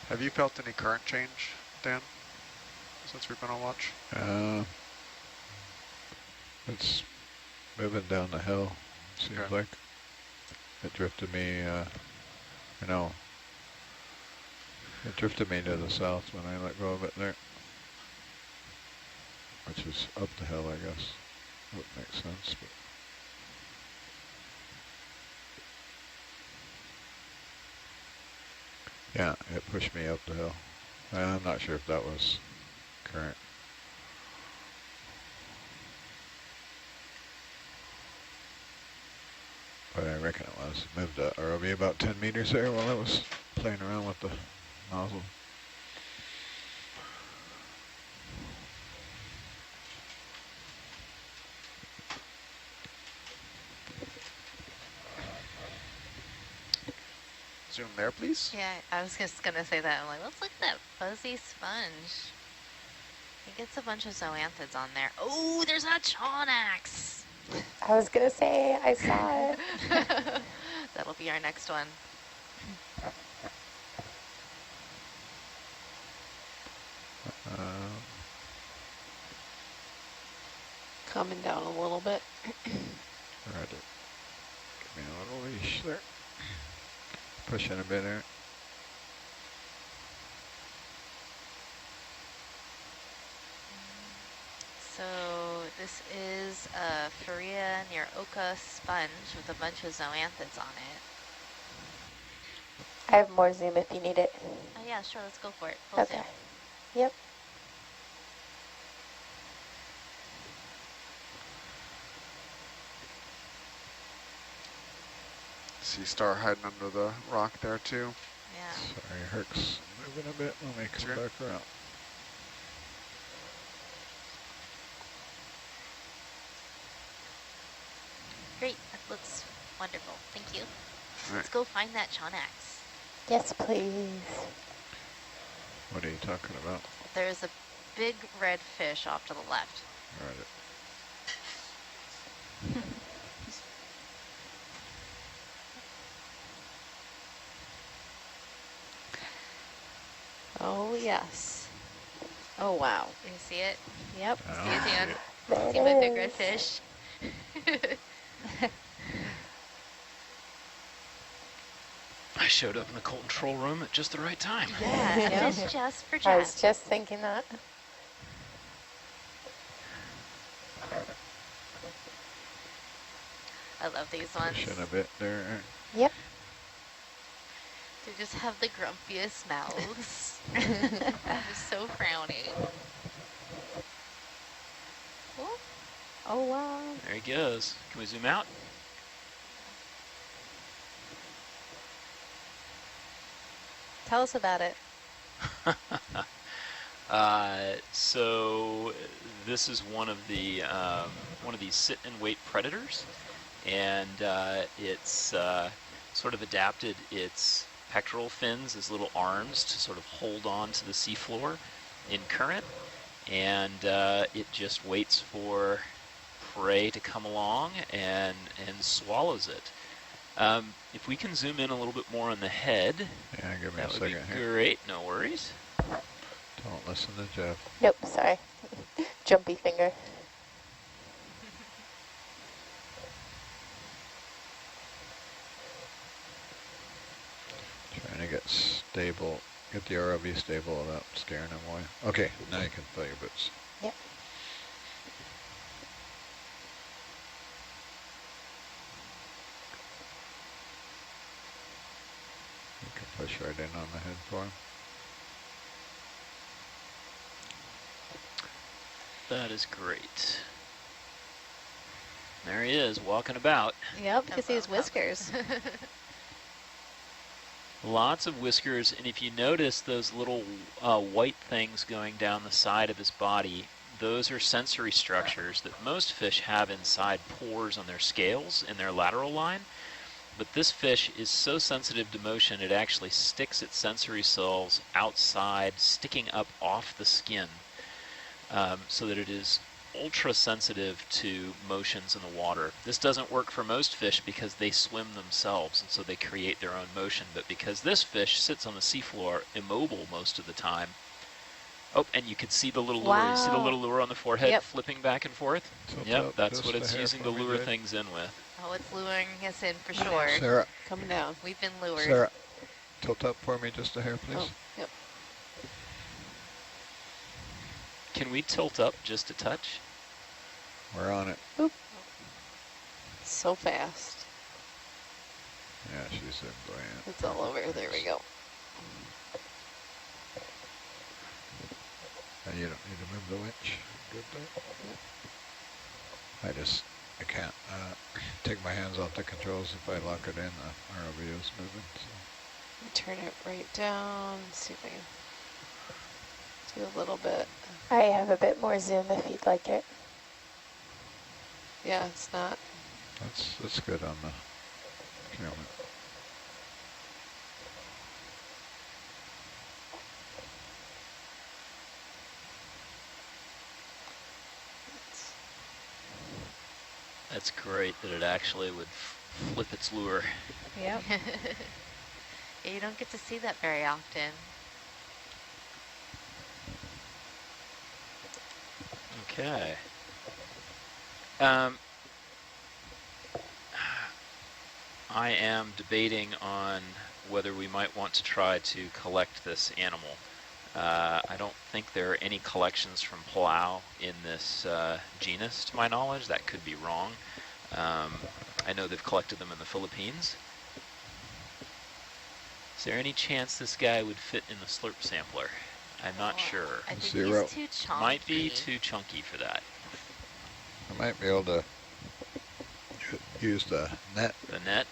Speaker 2: Have you felt any current change, Dan, since we've been on watch?
Speaker 1: It's moving down the hill, seems
Speaker 2: Okay.
Speaker 1: like. It drifted me, it drifted me to the south when I let go of it there. Which is up the hill, I guess. Would make sense, but. Yeah, it pushed me up the hill. I'm not sure if that was current. But I reckon it was. Moved the ROV about 10 meters there while I was playing around with the nozzle.
Speaker 2: Zoom there, please.
Speaker 3: Yeah, I was just gonna say that. I'm like, let's look at that fuzzy sponge. It gets a bunch of zoanthids on there. Oh, there's a chaunax.
Speaker 8: I was going to say, I saw it.
Speaker 3: That'll be our next one.
Speaker 8: Coming down a little bit.
Speaker 1: Right. Give me a little leash there. Pushing a bit there.
Speaker 3: So this is a Faria near Oka sponge with a bunch of zoanthids on it.
Speaker 8: I have more zoom if you need it.
Speaker 3: Oh yeah, sure, let's go for it. Full
Speaker 8: Okay.
Speaker 3: zoom.
Speaker 8: Yep.
Speaker 2: Sea star hiding under the rock there too.
Speaker 3: Yeah.
Speaker 1: Sorry, Herc's moving a bit. Let me come
Speaker 2: Okay.
Speaker 1: back around.
Speaker 3: Great, that looks wonderful. Thank you.
Speaker 2: All
Speaker 3: Let's
Speaker 2: right.
Speaker 3: go find that chaunax.
Speaker 8: Yes, please.
Speaker 1: What are you talking about?
Speaker 3: There's a big red fish off to the left.
Speaker 1: Right.
Speaker 8: Oh, yes. Oh, wow.
Speaker 3: You see it?
Speaker 8: Yep.
Speaker 1: I
Speaker 3: See
Speaker 1: don't
Speaker 3: it,
Speaker 1: see
Speaker 3: Dan?
Speaker 1: it.
Speaker 8: There
Speaker 3: See my big
Speaker 8: it
Speaker 3: red
Speaker 8: is.
Speaker 3: fish?
Speaker 9: I showed up in the control room at just the right time.
Speaker 3: Yeah, a fish just for
Speaker 8: I was
Speaker 3: Jess.
Speaker 8: just thinking that.
Speaker 3: I love these ones.
Speaker 1: Pushing a bit there.
Speaker 8: Yep.
Speaker 3: They just have the grumpiest mouths. Just so frowny. Oh. Oh, wow.
Speaker 9: There he goes. Can we zoom out?
Speaker 3: Tell us about it.
Speaker 9: So this is one of these sit and wait predators, and it's sort of adapted its pectoral fins as little arms to sort of hold on to the seafloor in current, and it just waits for prey to come along and swallows it. If we can zoom in a little bit more on the head,
Speaker 1: Yeah, give me
Speaker 9: that
Speaker 1: a
Speaker 9: would be
Speaker 1: second here.
Speaker 9: great. No worries.
Speaker 1: Don't listen to Jeff.
Speaker 8: Nope, sorry. Jumpy finger.
Speaker 1: Trying to get stable, get the ROV stable without scaring them away. Okay, now you can fill your boots.
Speaker 8: Yep.
Speaker 1: You can push right in on the head for him.
Speaker 9: That is great. There he is, walking about.
Speaker 3: Yep, you can see his whiskers.
Speaker 9: Lots of whiskers, and if you notice those little white things going down the side of his body, those are sensory structures that most fish have inside pores on their scales in their lateral line. But this fish is so sensitive to motion, it actually sticks its sensory cells outside, sticking up off the skin, so that it is ultra sensitive to motions in the water. This doesn't work for most fish because they swim themselves, and so they create their own motion. But because this fish sits on the seafloor immobile most of the time. Oh, and you can see the little lure. You see the little lure on the forehead flipping back and forth?
Speaker 1: Tilt
Speaker 9: Yep,
Speaker 1: up
Speaker 9: that's
Speaker 1: just
Speaker 9: what
Speaker 1: a
Speaker 9: it's
Speaker 1: hair
Speaker 9: using
Speaker 1: for
Speaker 9: to
Speaker 1: me,
Speaker 9: lure
Speaker 1: Jay.
Speaker 9: things in with.
Speaker 3: Oh, it's luring us in for sure.
Speaker 1: Sarah,
Speaker 7: Coming down.
Speaker 3: We've been lured.
Speaker 1: Sarah, tilt up for me just a hair, please.
Speaker 7: Oh, yep.
Speaker 9: Can we tilt up just a touch?
Speaker 1: We're on it.
Speaker 7: So fast.
Speaker 1: Yeah, she's in buoyant.
Speaker 7: It's all over. There we go.
Speaker 1: And you don't need to move the winch. Good there. I can't take my hands off the controls. If I lock it in, the ROV is moving. So.
Speaker 7: Turn it right down. See if I can do a little bit.
Speaker 8: I have a bit more zoom if you'd like it.
Speaker 7: Yeah, it's not.
Speaker 1: That's good on the camera.
Speaker 9: That's great that it actually would flip its lure.
Speaker 3: Yep. Yeah, you don't get to see that very often.
Speaker 9: Okay. I am debating on whether we might want to try to collect this animal. I don't think there are any collections from Palau in this genus, to my knowledge. That could be wrong. I know they've collected them in the Philippines. Is there any chance this guy would fit in the slurp sampler? I'm not sure.
Speaker 3: I think
Speaker 1: Zero.
Speaker 3: he's too chunky.
Speaker 9: Might be too chunky for that.
Speaker 1: I might be able to use the net.
Speaker 9: The net?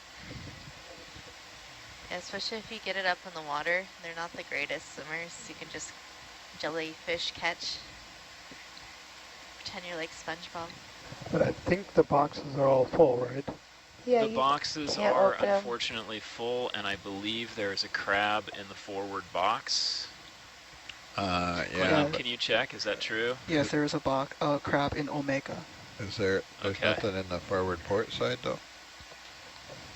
Speaker 3: Yeah, especially if you get it up in the water. They're not the greatest swimmers. You can just jellyfish catch. Pretend you're like SpongeBob.
Speaker 10: But I think the boxes are all full, right?
Speaker 8: Yeah,
Speaker 9: The boxes
Speaker 8: can't
Speaker 9: are
Speaker 8: open 'em.
Speaker 9: unfortunately full, and I believe there's a crab in the forward box.
Speaker 1: Yeah.
Speaker 9: Quentin, can you check? Is that true?
Speaker 6: Yes, there is a crab in Omega.
Speaker 1: There's
Speaker 9: Okay.
Speaker 1: nothing in the forward port side though?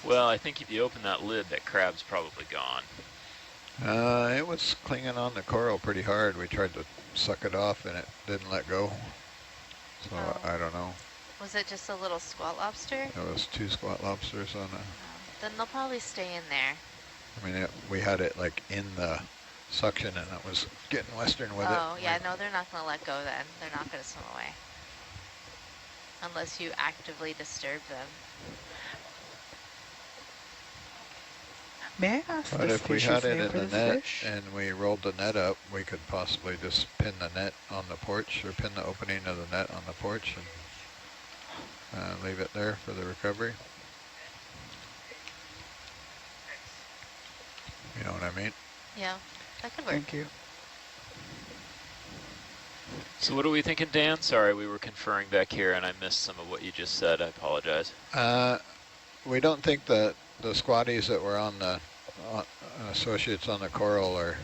Speaker 9: Well, I think if you open that lid, that crab's probably gone.
Speaker 1: It was clinging on the coral pretty hard. We tried to suck it off and it didn't let go. So
Speaker 3: Oh.
Speaker 1: I don't know.
Speaker 3: Was it just a little squat lobster?
Speaker 1: There was 2 squat lobsters on it.
Speaker 3: Then they'll probably stay in there.
Speaker 1: I mean, we had it like in the suction and it was getting western with it.
Speaker 3: Oh, yeah, no, they're not going to let go then. They're not going to swim away.
Speaker 7: unless you actively disturb them.
Speaker 6: May I ask
Speaker 1: But
Speaker 6: the
Speaker 1: if we
Speaker 6: species
Speaker 1: had it
Speaker 6: name
Speaker 1: in
Speaker 6: for
Speaker 1: the
Speaker 6: this
Speaker 1: net
Speaker 6: fish?
Speaker 1: and we rolled the net up, we could possibly just pin the net on the porch or pin the opening of the net on the porch and leave it there for the recovery. You know what I mean?
Speaker 7: Yeah, that could work.
Speaker 6: Thank you.
Speaker 9: So what are we thinking, Dan? Sorry, we were conferring back here and I missed some of what you just said. I apologize.
Speaker 1: We don't think that the squatties that were on the associates on the coral are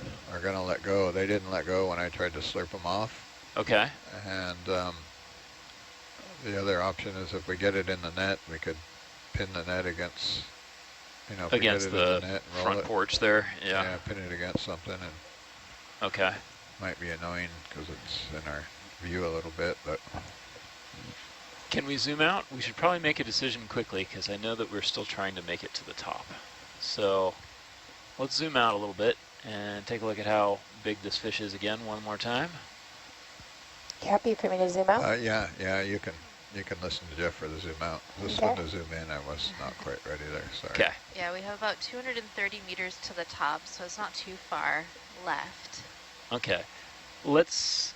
Speaker 1: going to let go. They didn't let go when I tried to slurp them off.
Speaker 9: Okay.
Speaker 1: And the other option is if we get it in the net, we could pin the net against, you know, if
Speaker 9: Against
Speaker 1: we get it in
Speaker 9: the
Speaker 1: the net and roll
Speaker 9: front
Speaker 1: it.
Speaker 9: porch there, yeah.
Speaker 1: Yeah, pin it against something, and
Speaker 9: Okay.
Speaker 1: might be annoying because it's in our view a little bit, but
Speaker 9: Can we zoom out? We should probably make a decision quickly because I know that we're still trying to make it to the top. So let's zoom out a little bit and take a look at how big this fish is again one more time.
Speaker 7: You happy for me to zoom out?
Speaker 1: yeah, you can listen to Jeff for the zoom out. This
Speaker 7: Okay.
Speaker 1: one to zoom in, I was not quite ready there. Sorry.
Speaker 9: Okay.
Speaker 7: Yeah, we have about 230 meters to the top, so it's not too far left.
Speaker 9: Okay. Let's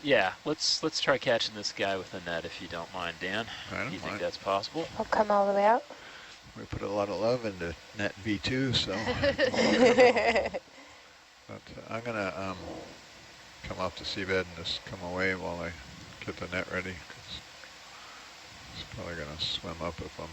Speaker 9: try catching this guy with a net if you don't mind, Dan.
Speaker 1: I don't
Speaker 9: Do you think
Speaker 1: mind.
Speaker 9: that's possible?
Speaker 7: I'll come all the way out.
Speaker 1: We put a lot of love into net V2, so. But I'm gonna come off the seabed and just come away while I get the net ready. 'Cause it's probably gonna swim up if I'm.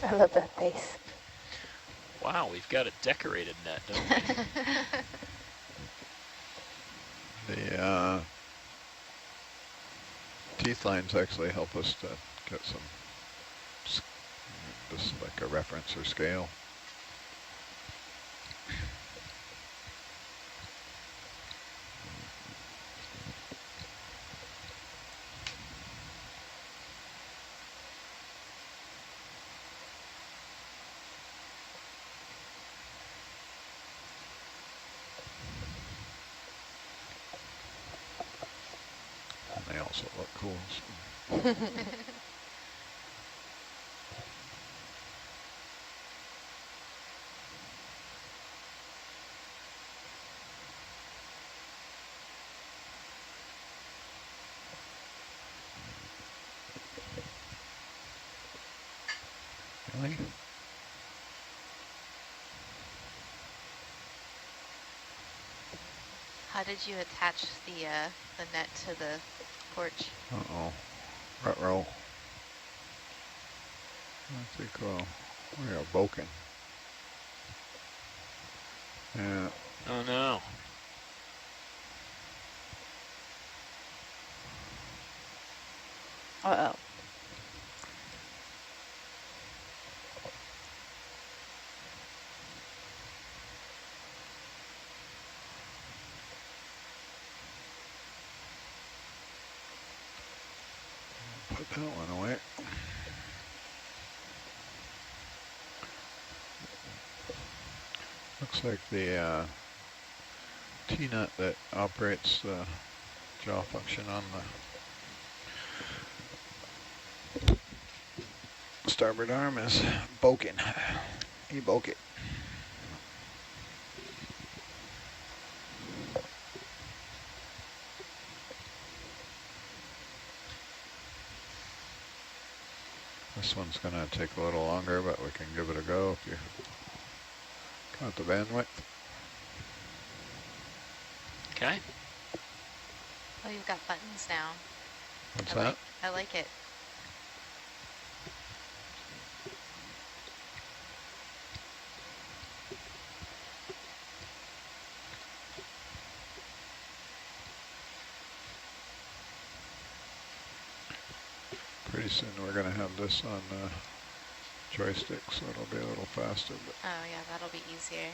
Speaker 7: I love that face.
Speaker 9: Wow, we've got a decorated net, don't we?
Speaker 1: The teeth lines actually help us to get some, just like a reference or scale. And they also look cool. So. Really?
Speaker 7: How did you attach the net to the porch?
Speaker 1: Uh-oh. Ruh-roh. I think we are boking. Yeah.
Speaker 9: Oh no.
Speaker 3: Uh-oh.
Speaker 1: Put that one away. Looks like the T-nut that operates the jaw function on the starboard arm is boking. He boke it. This one's going to take a little longer, but we can give it a go if you got the bandwidth.
Speaker 9: Okay.
Speaker 7: Oh, you've got buttons now.
Speaker 1: What's
Speaker 7: I
Speaker 1: that?
Speaker 7: Like, I like it.
Speaker 1: soon we're going to have this on joystick, so it'll be a little faster. But
Speaker 3: Oh yeah, that'll be easier.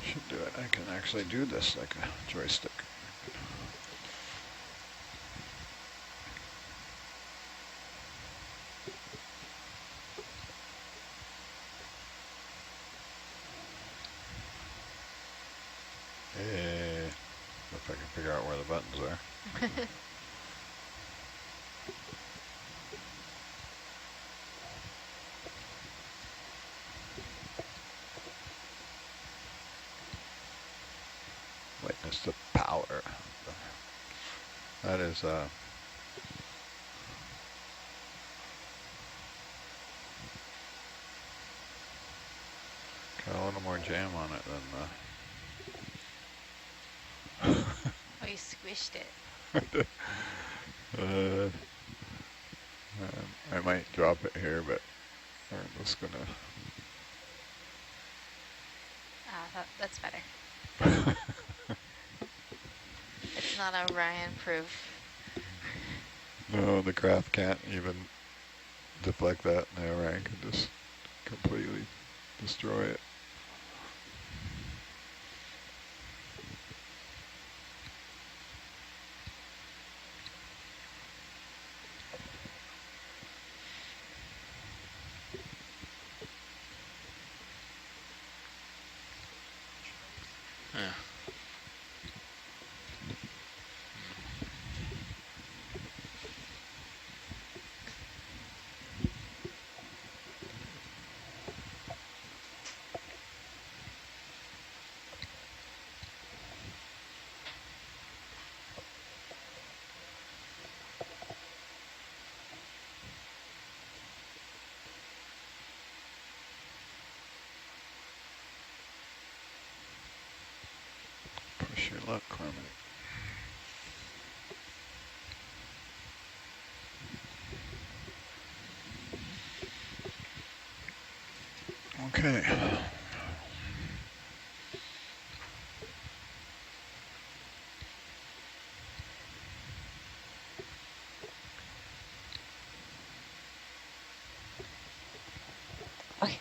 Speaker 1: should do it. I can actually do this like a joystick. Hey, if I can figure out where the buttons are. Witness the power. That is got a little more jam on it than
Speaker 3: Oh, you squished it.
Speaker 1: I might drop it here, but I'm just gonna.
Speaker 3: That's better. It's not Orion proof.
Speaker 1: No, the craft can't even deflect that. No, Ryan can just completely destroy it.
Speaker 9: Yeah.
Speaker 1: Push your luck, Carmen. Okay.
Speaker 7: Okay.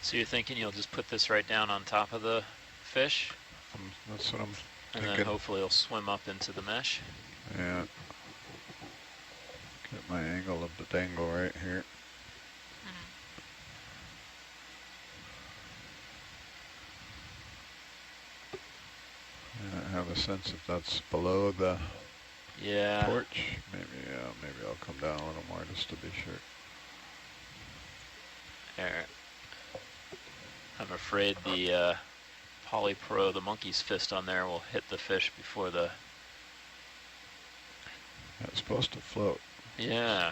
Speaker 9: So you're thinking you'll just put this right down on top of the fish,
Speaker 1: That's what I'm
Speaker 9: and
Speaker 1: thinking.
Speaker 9: then hopefully it'll swim up into the mesh?
Speaker 1: Yeah. Get my angle of the dangle right here. I have a sense if that's below the
Speaker 9: Yeah.
Speaker 1: torch. Maybe I'll come down a little more just to be sure.
Speaker 9: There. I'm afraid the polypro, the monkey's fist on there, will hit the fish before the...
Speaker 1: It's supposed to float.
Speaker 9: Yeah.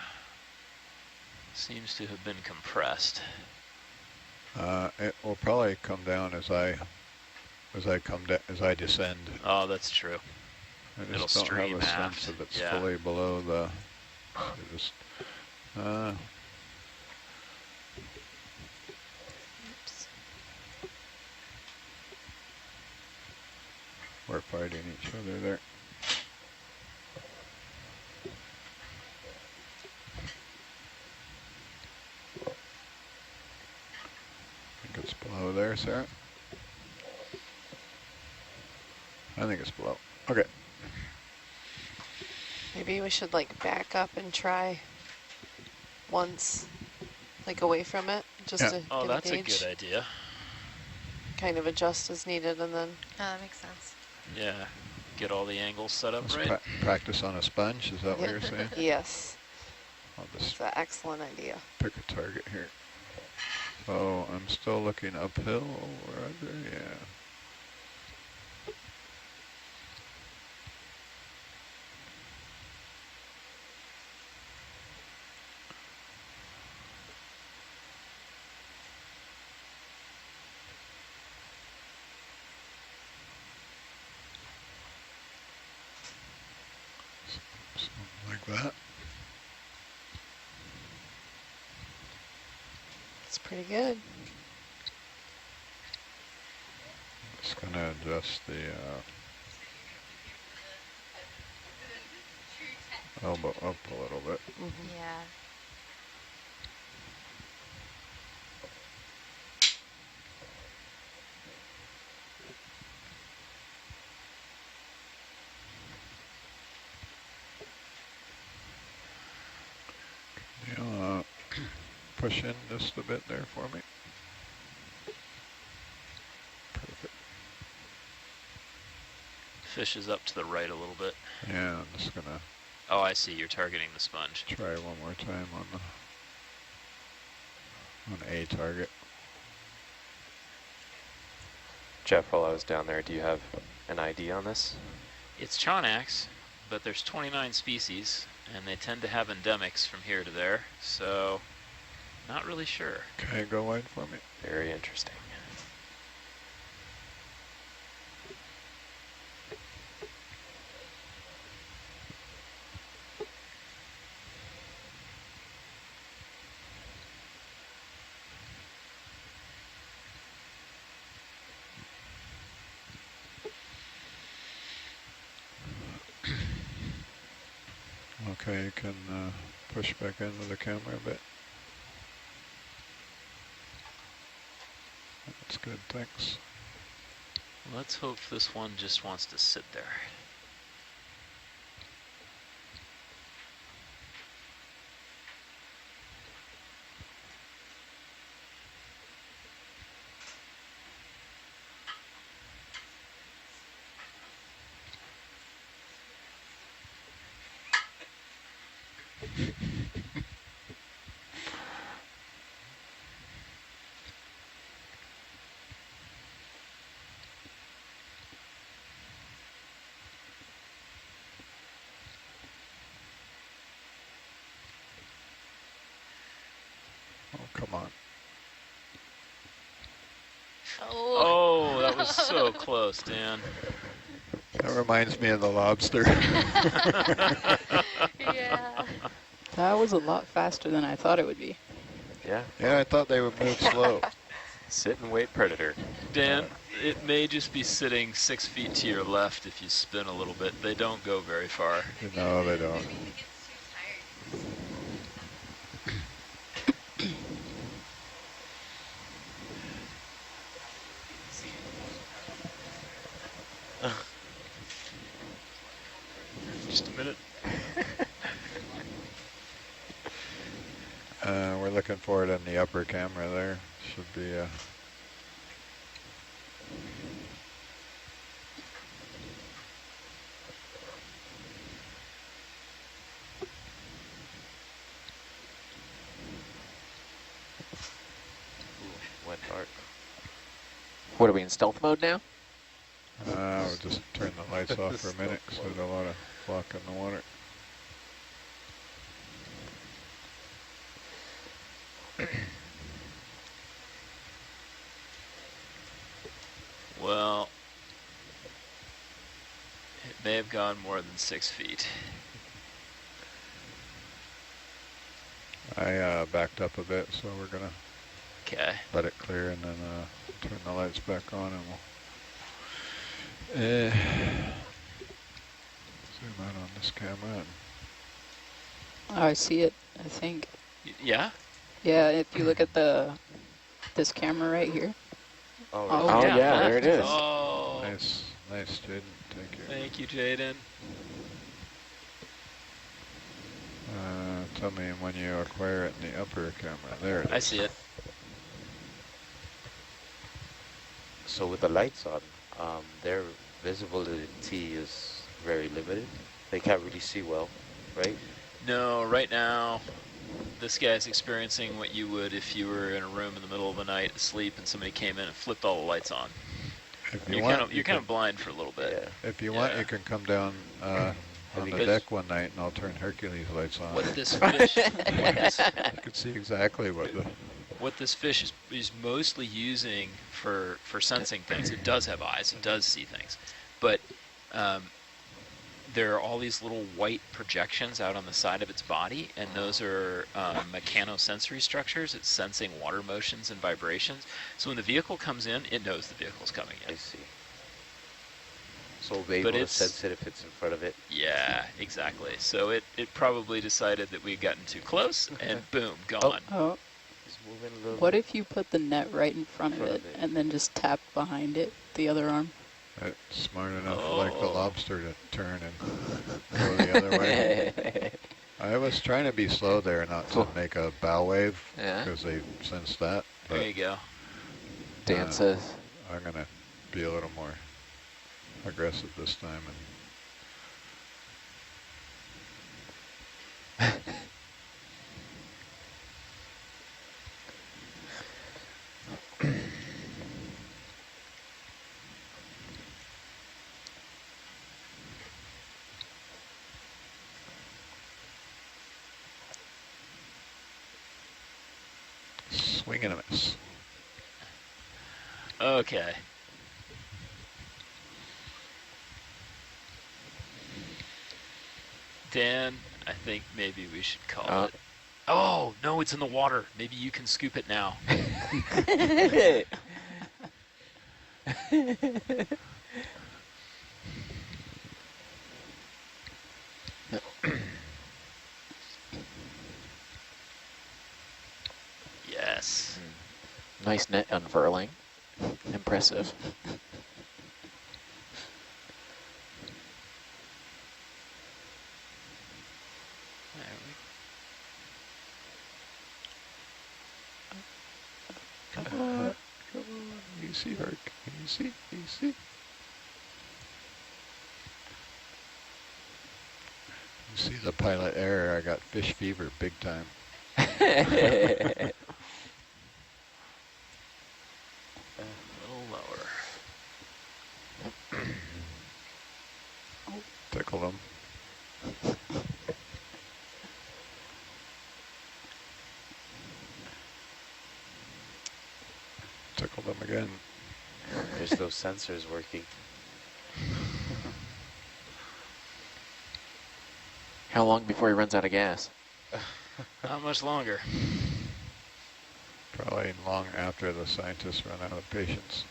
Speaker 9: Seems to have been compressed.
Speaker 1: It will probably come down as I descend.
Speaker 9: Oh, that's true.
Speaker 1: I
Speaker 9: It'll
Speaker 1: just don't have
Speaker 9: stream
Speaker 1: a sense
Speaker 9: aft.
Speaker 1: if it's
Speaker 9: Yeah.
Speaker 1: fully below the. Just,
Speaker 7: Oops.
Speaker 1: We're fighting each other there. I think it's below there, Sarah. I think it's below. Okay.
Speaker 7: Maybe we should like back up and try once, like away from it, just
Speaker 1: Yeah.
Speaker 7: to
Speaker 9: Oh,
Speaker 7: get
Speaker 9: that's
Speaker 7: a
Speaker 9: a
Speaker 7: gauge.
Speaker 9: good idea.
Speaker 7: Kind of adjust as needed, and then
Speaker 3: That makes sense.
Speaker 9: Yeah, get all the angles set up
Speaker 1: Let's
Speaker 9: right.
Speaker 1: practice on a sponge. Is that what you're saying?
Speaker 7: yes,
Speaker 1: I'll
Speaker 7: it's
Speaker 1: just
Speaker 7: an excellent idea.
Speaker 1: pick a target here. So I'm still looking uphill or under, yeah. Something like that.
Speaker 7: It's pretty good.
Speaker 1: Just gonna adjust the elbow up a little bit.
Speaker 3: Yeah.
Speaker 1: Yeah, push in just a bit there for me. Perfect.
Speaker 9: Fish is up to the right a little bit.
Speaker 1: Yeah, I'm just gonna
Speaker 9: Oh, I see. You're targeting the sponge.
Speaker 1: try one more time on a target.
Speaker 4: Jeff, while I was down there, do you have an ID on this?
Speaker 9: It's Chonax, but there's 29 species, and they tend to have endemics from here to there, so not really sure.
Speaker 1: Okay, go wide for me.
Speaker 4: Very interesting.
Speaker 1: Okay, you can push back into the camera a bit. That's good, thanks.
Speaker 9: Let's hope this one just wants to sit there.
Speaker 1: Oh, come on.
Speaker 9: Oh, that was so close, Dan.
Speaker 1: That reminds me of the lobster.
Speaker 3: Yeah.
Speaker 6: That was a lot faster than I thought it would be.
Speaker 4: Yeah.
Speaker 1: Yeah, I thought they would move slow.
Speaker 4: Sit and wait predator.
Speaker 9: Dan, it may just be sitting 6 feet to your left if you spin a little bit. They don't go very far.
Speaker 1: No, they don't.
Speaker 9: Just a minute.
Speaker 1: We're looking for it in the upper camera there. Should be
Speaker 4: Went dark.
Speaker 5: What are we in stealth mode now?
Speaker 1: we'll just turn the lights off for a minute because there's a lot of flock in the water.
Speaker 9: Well, it may have gone more than 6 feet.
Speaker 1: I backed up a bit, so we're gonna
Speaker 9: Okay.
Speaker 1: let it clear and then turn the lights back on and we'll Zoom out on this camera.
Speaker 6: Oh, I see it, I think.
Speaker 9: Yeah?
Speaker 6: Yeah, if you look at this camera right here.
Speaker 5: Oh,
Speaker 6: Oh,
Speaker 5: yeah, there it is.
Speaker 9: Oh,
Speaker 1: Nice, nice, Jaden. Thank you.
Speaker 9: thank you, Jaden.
Speaker 1: Tell me when you acquire it in the upper camera. There it is.
Speaker 9: I see it.
Speaker 11: So with the lights on, their visibility is very limited. They can't really see well, right?
Speaker 9: No, right now, this guy's experiencing what you would if you were in a room in the middle of the night asleep and somebody came in and flipped all the lights on.
Speaker 1: If you
Speaker 9: You're
Speaker 1: want,
Speaker 9: kind of blind for a little bit.
Speaker 11: Yeah.
Speaker 1: if you want, you can come down on the
Speaker 11: Because-
Speaker 1: deck one night, and I'll turn Hercules lights on.
Speaker 9: What this fish,
Speaker 1: You can see exactly what
Speaker 9: this fish is mostly using for sensing things. It does have eyes. It does see things, but there are all these little white projections out on the side of its body, and those are mechanosensory structures. It's sensing water motions and vibrations. So when the vehicle comes in, it knows the vehicle's coming
Speaker 11: I
Speaker 9: in.
Speaker 11: see. So we'll be able to sense it if it's in front of it.
Speaker 9: Yeah, exactly. So it probably decided that we'd gotten too close, and boom, gone.
Speaker 6: Oh,
Speaker 11: It's moving a little
Speaker 6: what
Speaker 11: bit.
Speaker 6: if you put the net right in front of it and then just tap behind it, the other arm?
Speaker 1: It's smart enough,
Speaker 9: Oh.
Speaker 1: like the lobster, to turn and go the other way. I was trying to be slow there, not to make a bow wave,
Speaker 5: Yeah.
Speaker 1: because they sensed that.
Speaker 9: There
Speaker 1: But
Speaker 9: you go.
Speaker 5: Dan says.
Speaker 1: I'm gonna be a little more aggressive this time. Swing and a miss.
Speaker 9: Okay. Dan, I think maybe we should call it. Oh, no, it's in the water. Maybe you can scoop it now. Yes.
Speaker 5: Nice net unfurling. Impressive.
Speaker 9: There we
Speaker 1: Come on. Easy, Herc. Easy, easy. You see the pilot error. I got fish fever big time.
Speaker 9: A little lower.
Speaker 1: Tickle them. Tickle them again.
Speaker 11: There's those sensors working.
Speaker 5: How long before he runs out of gas?
Speaker 9: Not much longer.
Speaker 1: Probably long after the scientists run out of patience.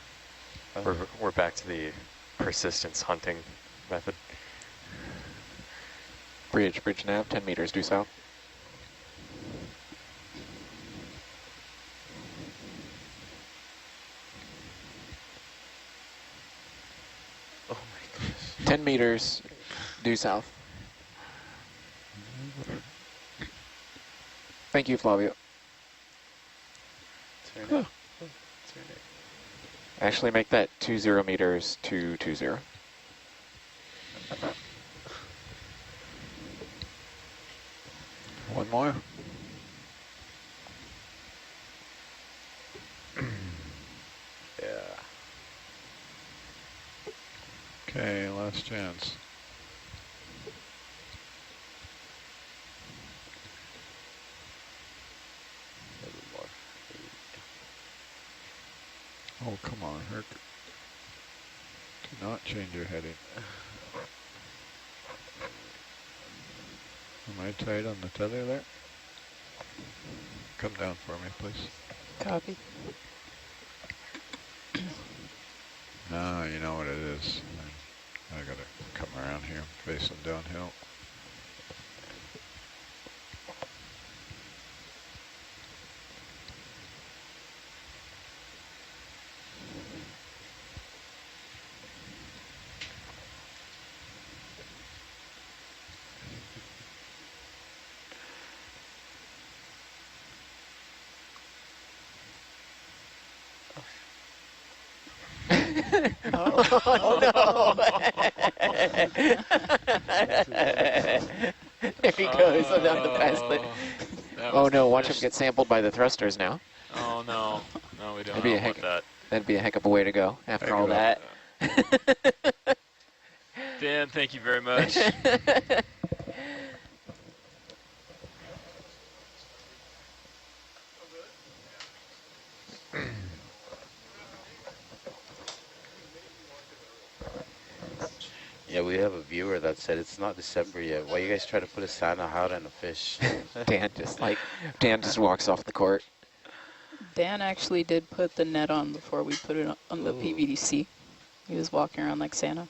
Speaker 4: We're back to the persistence hunting method.
Speaker 5: Bridge nav, 10 meters due south.
Speaker 11: Oh my goodness.
Speaker 5: 10 meters due south. Thank you, Flavio.
Speaker 11: Turn it.
Speaker 5: Huh.
Speaker 11: Turn it.
Speaker 5: Actually make that 20 meters to 20.
Speaker 1: One more.
Speaker 11: Yeah.
Speaker 1: Okay, last chance.
Speaker 11: A little more.
Speaker 1: Oh, come on, Herc. Do not change your heading. Am I tight on the tether there? Come down for me, please.
Speaker 6: Copy.
Speaker 1: No, you know what it is. I gotta come around here, facing downhill.
Speaker 5: Oh no! There he goes down the fastlet. Oh no! Watch him get sampled by the thrusters now.
Speaker 9: Oh no! No, we don't
Speaker 5: That'd be a
Speaker 9: want that.
Speaker 5: That'd be a heck of a way to go after all that.
Speaker 9: Dan, thank you very much.
Speaker 11: Yeah, we have a viewer that said it's not December yet. Why you guys try to put a Santa out on a fish?
Speaker 5: Dan just walks off the court.
Speaker 6: Dan actually did put the net on before we put it on the PVDC. He was walking around like Santa.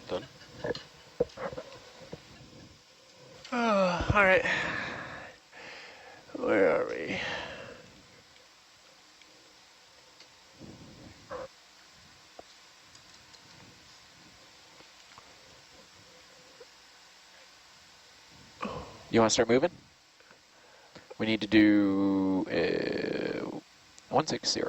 Speaker 11: Done?
Speaker 10: All right. Where are we?
Speaker 5: You want to start moving? We need to do 160.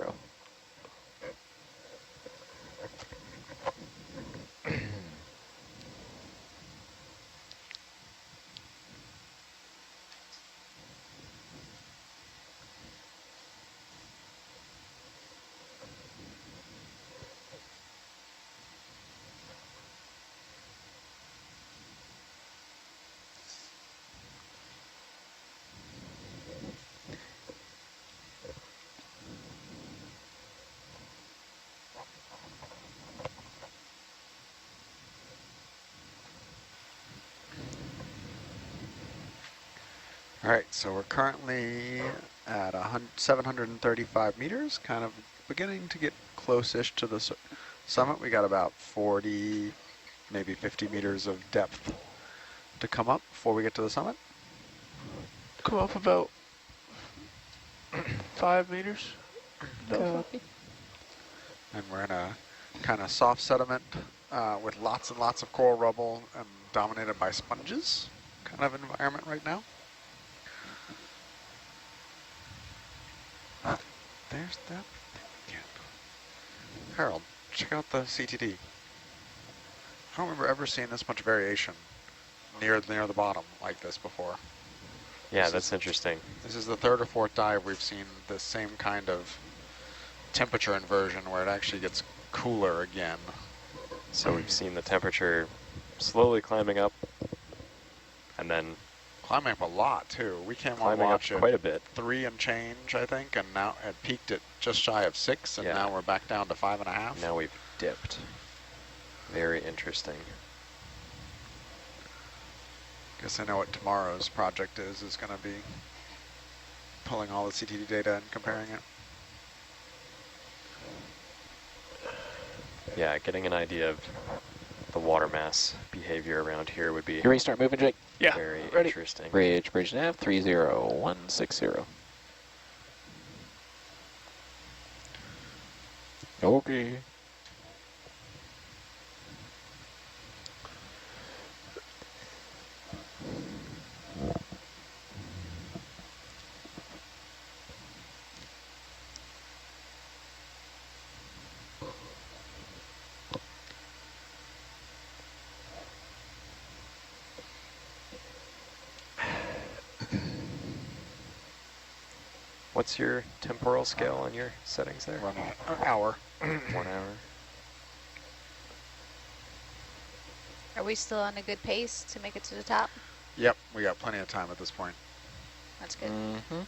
Speaker 2: All right, so we're currently at 735 meters, kind of beginning to get close-ish to the summit. We got about 40, maybe 50 meters of depth to come up before we get to the summit.
Speaker 10: Come up about 5 meters. No.
Speaker 2: And we're in a kind of soft sediment with lots and lots of coral rubble and dominated by sponges kind of environment right now. There's that thing again. Harold, check out the CTD. I don't remember ever seeing this much variation near the bottom like this before.
Speaker 4: Yeah, that's interesting.
Speaker 2: This is the third or fourth dive we've seen the same kind of temperature inversion where it actually gets cooler again.
Speaker 4: So we've seen the temperature slowly climbing up, and then
Speaker 2: climbing up a lot too. We came on
Speaker 4: climbing up
Speaker 2: watch
Speaker 4: quite a bit.
Speaker 2: 3 and change, I think, and now it peaked at just shy of 6, and
Speaker 4: Yeah.
Speaker 2: now we're back down to 5.5.
Speaker 4: Now we've dipped. Very interesting.
Speaker 2: Guess I know what tomorrow's project is going to be pulling all the CTD data and comparing it.
Speaker 4: Yeah, getting an idea of the water mass behavior around here would be
Speaker 5: You ready to start moving, Jake?
Speaker 10: Yeah,
Speaker 4: very
Speaker 10: ready.
Speaker 4: interesting.
Speaker 5: Bridge nav 30160. Okay.
Speaker 4: What's your temporal scale on your settings there?
Speaker 2: Running an hour.
Speaker 4: 1 hour.
Speaker 3: Are we still on a good pace to make it to the top?
Speaker 2: Yep, we got plenty of time at this point.
Speaker 3: That's good.
Speaker 5: Mm-hmm.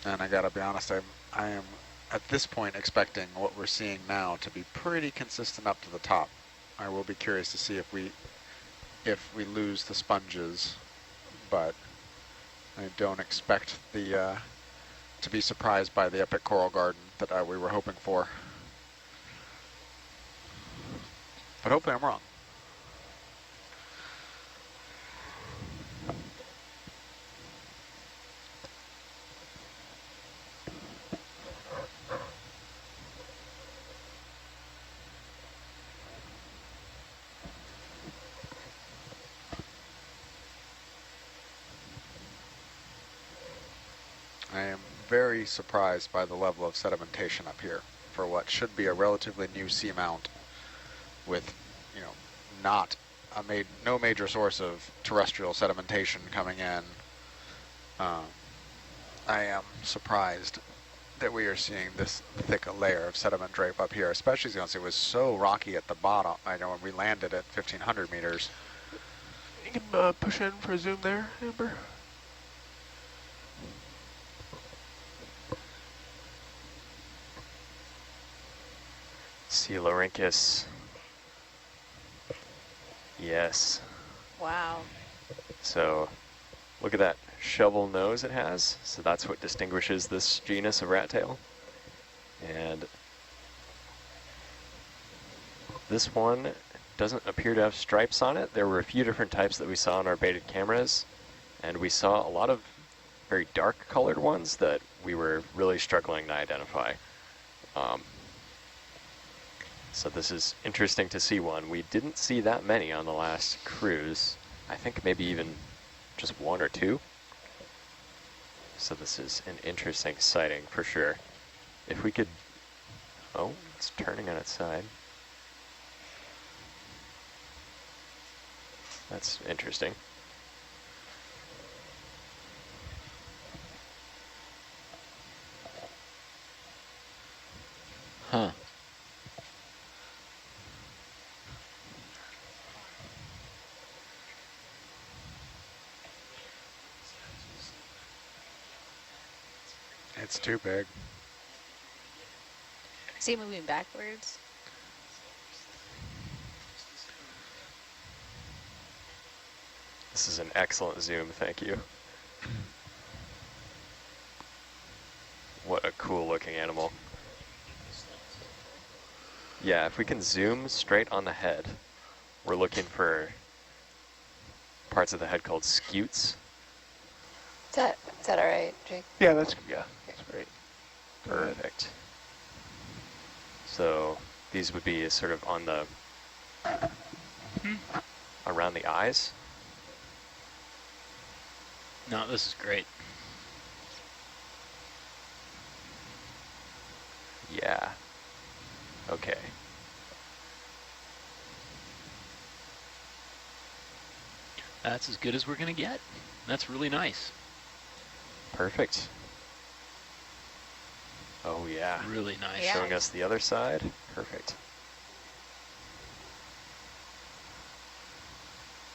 Speaker 2: And I gotta be honest, I am at this point expecting what we're seeing now to be pretty consistent up to the top. I will be curious to see if we lose the sponges, but I don't expect the to be surprised by the epic coral garden that we were hoping for. But hopefully I'm wrong. I am very surprised by the level of sedimentation up here for what should be a relatively new seamount with, you know, no major source of terrestrial sedimentation coming in. I am surprised that we are seeing this thick layer of sediment drape up here, especially since it was so rocky at the bottom. I know when we landed at 1,500 meters.
Speaker 10: You can push in for a zoom there, Amber.
Speaker 4: Coelorhynchus. Yes.
Speaker 3: Wow.
Speaker 4: So look at that shovel nose it has. So that's what distinguishes this genus of rat tail. And this one doesn't appear to have stripes on it. There were a few different types that we saw on our baited cameras, and we saw a lot of very dark colored ones that we were really struggling to identify. So this is interesting to see one. We didn't see that many on the last cruise. I think maybe even just 1 or 2. So this is an interesting sighting for sure. If we could, oh, it's turning on its side. That's interesting.
Speaker 5: Huh.
Speaker 2: It's too big.
Speaker 3: Is he moving backwards?
Speaker 4: This is an excellent zoom, thank you. What a cool looking animal. Yeah, if we can zoom straight on the head, we're looking for parts of the head called scutes.
Speaker 8: Is that all right, Jake?
Speaker 10: Yeah, that's great.
Speaker 4: Perfect. So these would be sort of on the, around the eyes.
Speaker 9: No, this is great.
Speaker 4: Yeah. Okay.
Speaker 9: That's as good as we're going to get. That's really nice.
Speaker 4: Perfect. Oh yeah.
Speaker 9: Really nice.
Speaker 3: Yeah.
Speaker 4: Showing us the other side. Perfect.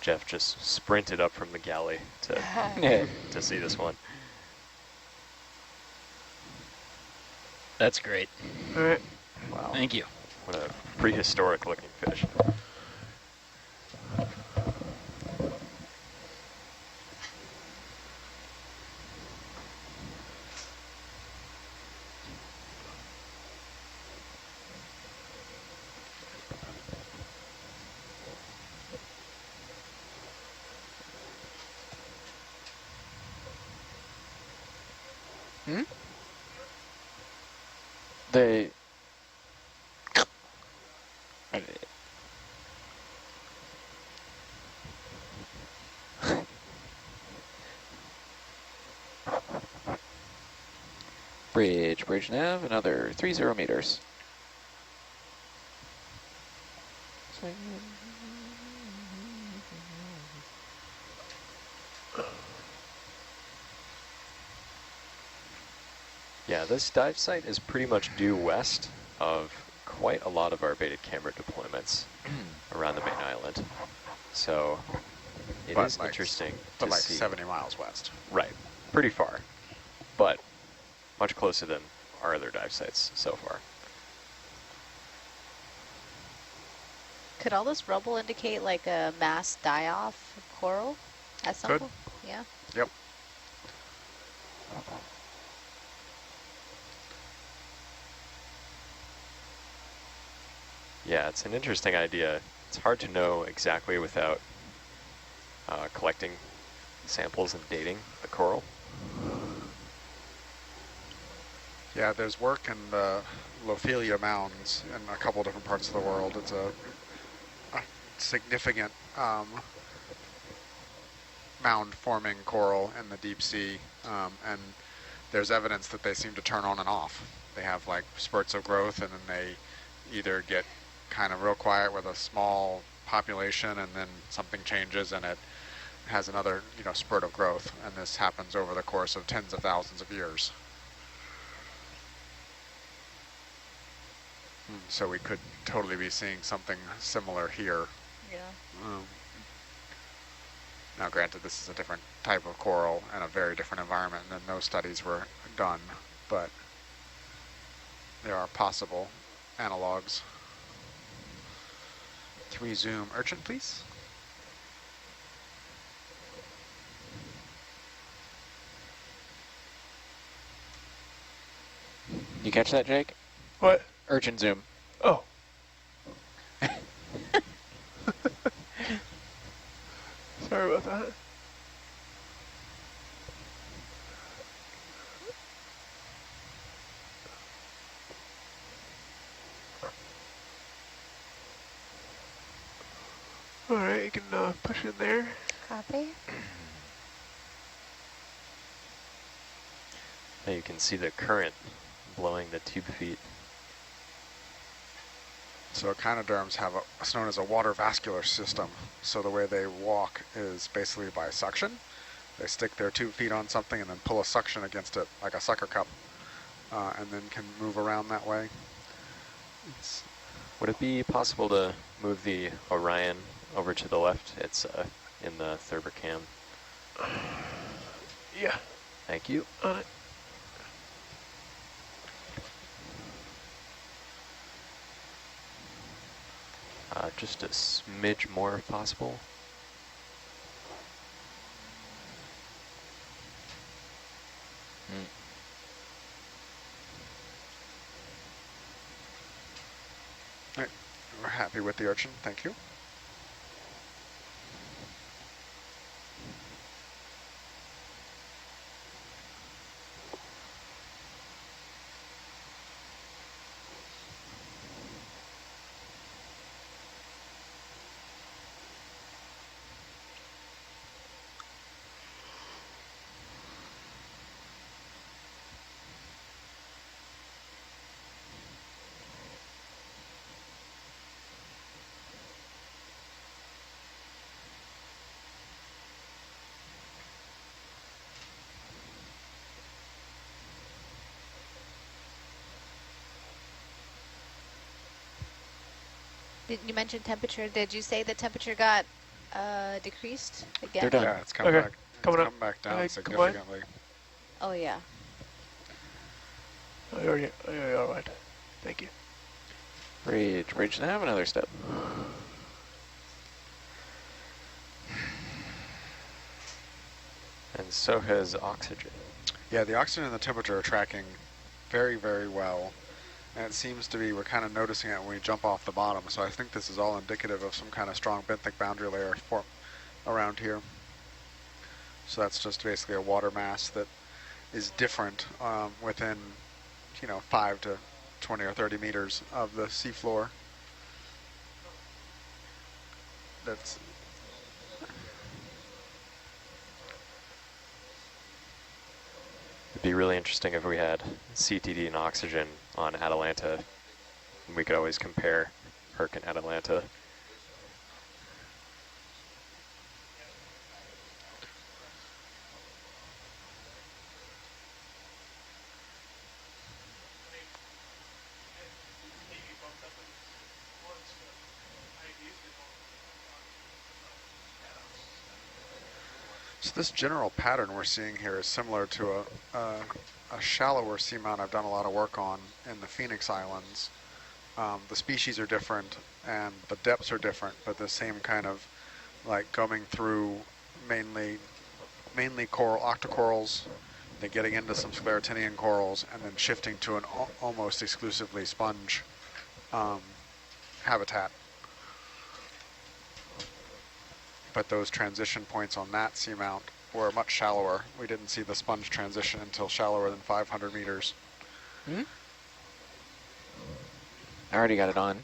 Speaker 4: Jeff just sprinted up from the galley to see this one.
Speaker 9: That's great.
Speaker 10: All right.
Speaker 4: Wow.
Speaker 9: Thank you.
Speaker 4: What a prehistoric looking fish.
Speaker 5: Hmm? They... Bridge nav, another 30 meters.
Speaker 4: Yeah, this dive site is pretty much due west of quite a lot of our baited camera deployments around the main island. So it
Speaker 2: But
Speaker 4: is
Speaker 2: like-
Speaker 4: interesting
Speaker 2: But
Speaker 4: to
Speaker 2: like
Speaker 4: see.
Speaker 2: 70 miles west.
Speaker 4: Right, pretty far, but much closer than our other dive sites so far.
Speaker 3: Could all this rubble indicate like a mass die-off of coral at some
Speaker 2: Could.
Speaker 3: point? Yeah.
Speaker 2: Yep.
Speaker 4: Yeah, it's an interesting idea. It's hard to know exactly without collecting samples and dating the coral.
Speaker 2: Yeah, there's work in the Lophelia mounds in a couple different parts of the world. It's a significant mound-forming coral in the deep sea, and there's evidence that they seem to turn on and off. They have like spurts of growth, and then they either get kind of real quiet with a small population, and then something changes and it has another, spurt of growth, and this happens over the course of tens of thousands of years. So we could totally be seeing something similar here.
Speaker 3: Yeah.
Speaker 2: Now granted, this is a different type of coral and a very different environment than those studies were done, but there are possible analogs. Can we zoom urchin, please?
Speaker 5: You catch that, Jake?
Speaker 10: What?
Speaker 5: Urchin zoom.
Speaker 10: Oh. Sorry about that. All right, you can push in there.
Speaker 8: Copy.
Speaker 4: Now you can see the current blowing the tube feet.
Speaker 2: So echinoderms have what's known as a water vascular system. So the way they walk is basically by suction. They stick their tube feet on something and then pull a suction against it, like a sucker cup, and then can move around that way.
Speaker 4: Would it be possible to move the Orion over to the left? It's in the Thurber cam.
Speaker 10: Yeah.
Speaker 4: Thank you.
Speaker 10: On it.
Speaker 4: Just a smidge more if possible.
Speaker 2: All right. We're happy with the urchin, thank you.
Speaker 3: You mentioned temperature. Did you say the temperature got decreased again?
Speaker 5: They're done.
Speaker 2: Yeah, it's come
Speaker 10: Okay,
Speaker 2: back.
Speaker 10: coming
Speaker 2: It's
Speaker 10: up.
Speaker 2: come back down
Speaker 10: Come on.
Speaker 2: significantly.
Speaker 3: Oh yeah.
Speaker 10: Oh, you're all right. Thank you.
Speaker 5: Bridge, now have another step.
Speaker 4: And so has oxygen.
Speaker 2: Yeah, the oxygen and the temperature are tracking very, very well. And it seems to be, we're kind of noticing it when we jump off the bottom. So I think this is all indicative of some kind of strong benthic boundary layer around here. So that's just basically a water mass that is different within, 5 to 20 or 30 meters of the seafloor. That's
Speaker 4: It'd be really interesting if we had CTD and oxygen on Atalanta. We could always compare Herc and Atalanta.
Speaker 2: So this general pattern we're seeing here is similar to a shallower seamount I've done a lot of work on in the Phoenix Islands. The species are different and the depths are different, but the same kind of like going through mainly coral octocorals, then getting into some sclerotinian corals, and then shifting to an almost exclusively sponge habitat. But those transition points on that seamount were much shallower. We didn't see the sponge transition until shallower than 500 meters.
Speaker 5: Hmm? I already got it on.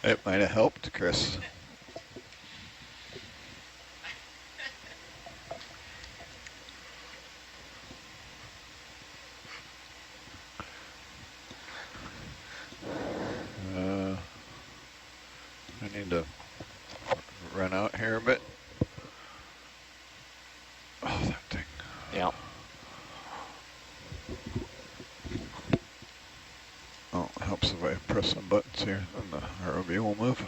Speaker 1: It might have helped, Chris. I need to run out here a bit. Oh, that thing.
Speaker 5: Yeah.
Speaker 1: Oh, it helps if I press some buttons here, and the ROV will move.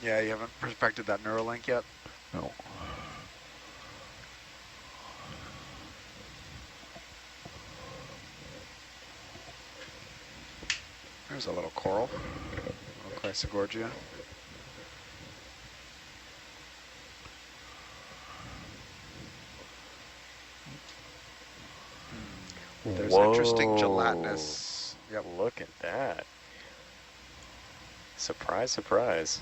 Speaker 2: Yeah, you haven't perfected that Neuralink yet?
Speaker 1: No.
Speaker 2: There's a little coral, a little Chrysogorgia. There's interesting gelatinous.
Speaker 4: Yep. Look at that. Surprise, surprise.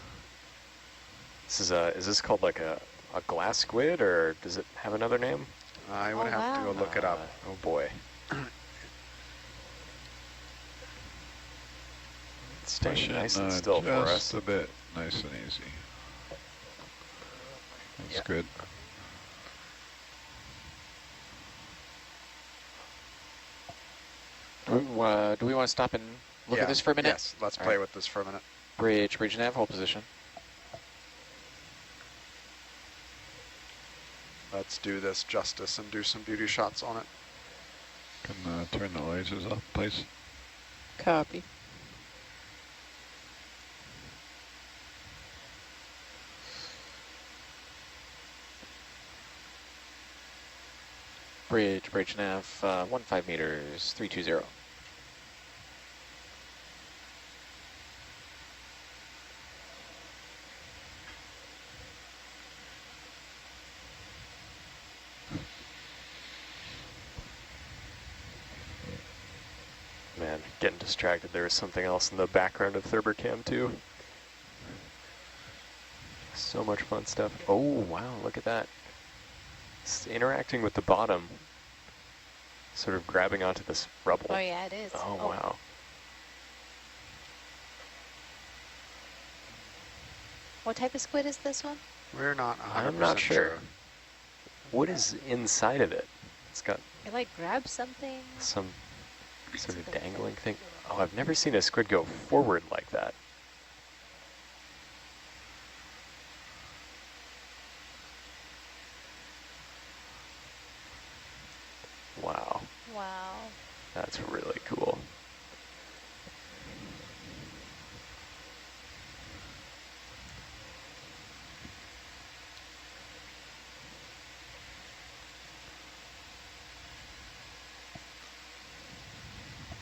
Speaker 4: This is this called like a glass squid, or does it have another name?
Speaker 2: I would have to go look it up.
Speaker 4: Oh boy. It's staying
Speaker 1: Push
Speaker 4: nice
Speaker 1: in,
Speaker 4: and still for us.
Speaker 1: just a bit, nice and easy. That's good.
Speaker 5: Do we want to stop and look at this for a minute?
Speaker 2: Yes, let's play with this for a minute.
Speaker 5: Bridge nav, hold position.
Speaker 2: Let's do this justice and do some beauty shots on it.
Speaker 1: Can turn the lasers off, please.
Speaker 6: Copy.
Speaker 5: Bridge nav, 15 meters, 320.
Speaker 4: Man, getting distracted. There was something else in the background of Thurbercam too. So much fun stuff. Oh wow, look at that. It's interacting with the bottom. Sort of grabbing onto this rubble.
Speaker 3: Oh yeah, it is.
Speaker 4: Oh wow.
Speaker 3: What type of squid is this one?
Speaker 2: We're not 100%
Speaker 4: I'm not sure. What is inside of it? It's got
Speaker 3: It like grabs something.
Speaker 4: some Sort of dangling thing. Oh, I've never seen a squid go forward like that. Wow,
Speaker 3: Wow.
Speaker 4: that's really cool.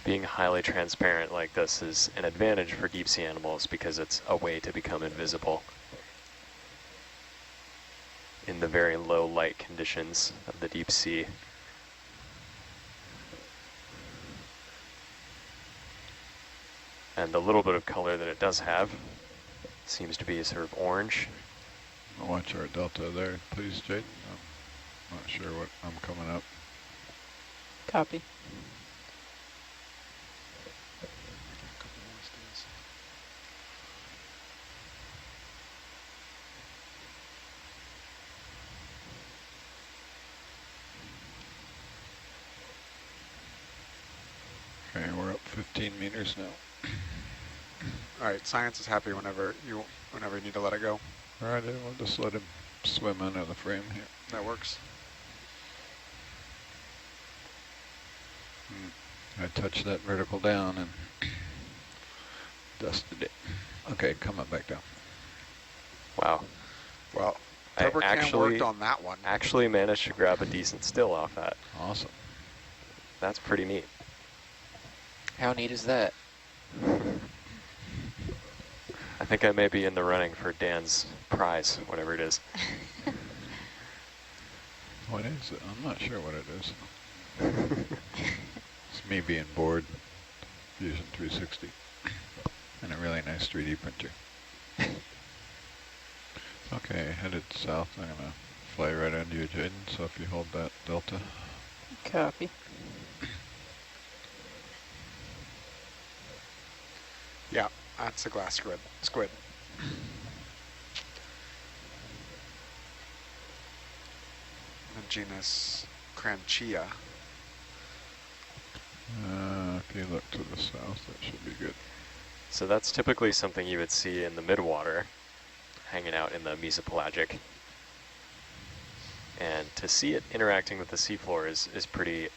Speaker 4: Being highly transparent like this is an advantage for deep sea animals because it's a way to become invisible in the very low light conditions of the deep sea. And the little bit of color that it does have seems to be sort of orange.
Speaker 1: Watch our delta there, please, Jade. I'm not sure what I'm coming up.
Speaker 6: Copy.
Speaker 1: Okay, we're up 15 meters now.
Speaker 2: All right, science is happy whenever you need to let it go.
Speaker 1: All right, we'll just let him swim under the frame here.
Speaker 2: That works.
Speaker 1: I touched that vertical down and dusted it. Okay, come up back down.
Speaker 4: Wow.
Speaker 2: Well,
Speaker 4: I
Speaker 2: Pepper Cam
Speaker 4: actually
Speaker 2: worked on that one.
Speaker 4: Actually managed to grab a decent still off that.
Speaker 1: Awesome.
Speaker 4: That's pretty neat.
Speaker 5: How neat is that?
Speaker 4: I think I may be in the running for Dan's prize, whatever it is.
Speaker 1: What is it? I'm not sure what it is. It's me being bored. Fusion 360. And a really nice 3D printer. Okay, headed south. I'm going to fly right into you, Jaden, so if you hold that delta.
Speaker 6: Copy.
Speaker 2: Yeah, that's a glass squid. The genus Cranchia.
Speaker 1: If you look to the south, that should be good.
Speaker 4: So that's typically something you would see in the midwater, hanging out in the mesopelagic. And to see it interacting with the seafloor is pretty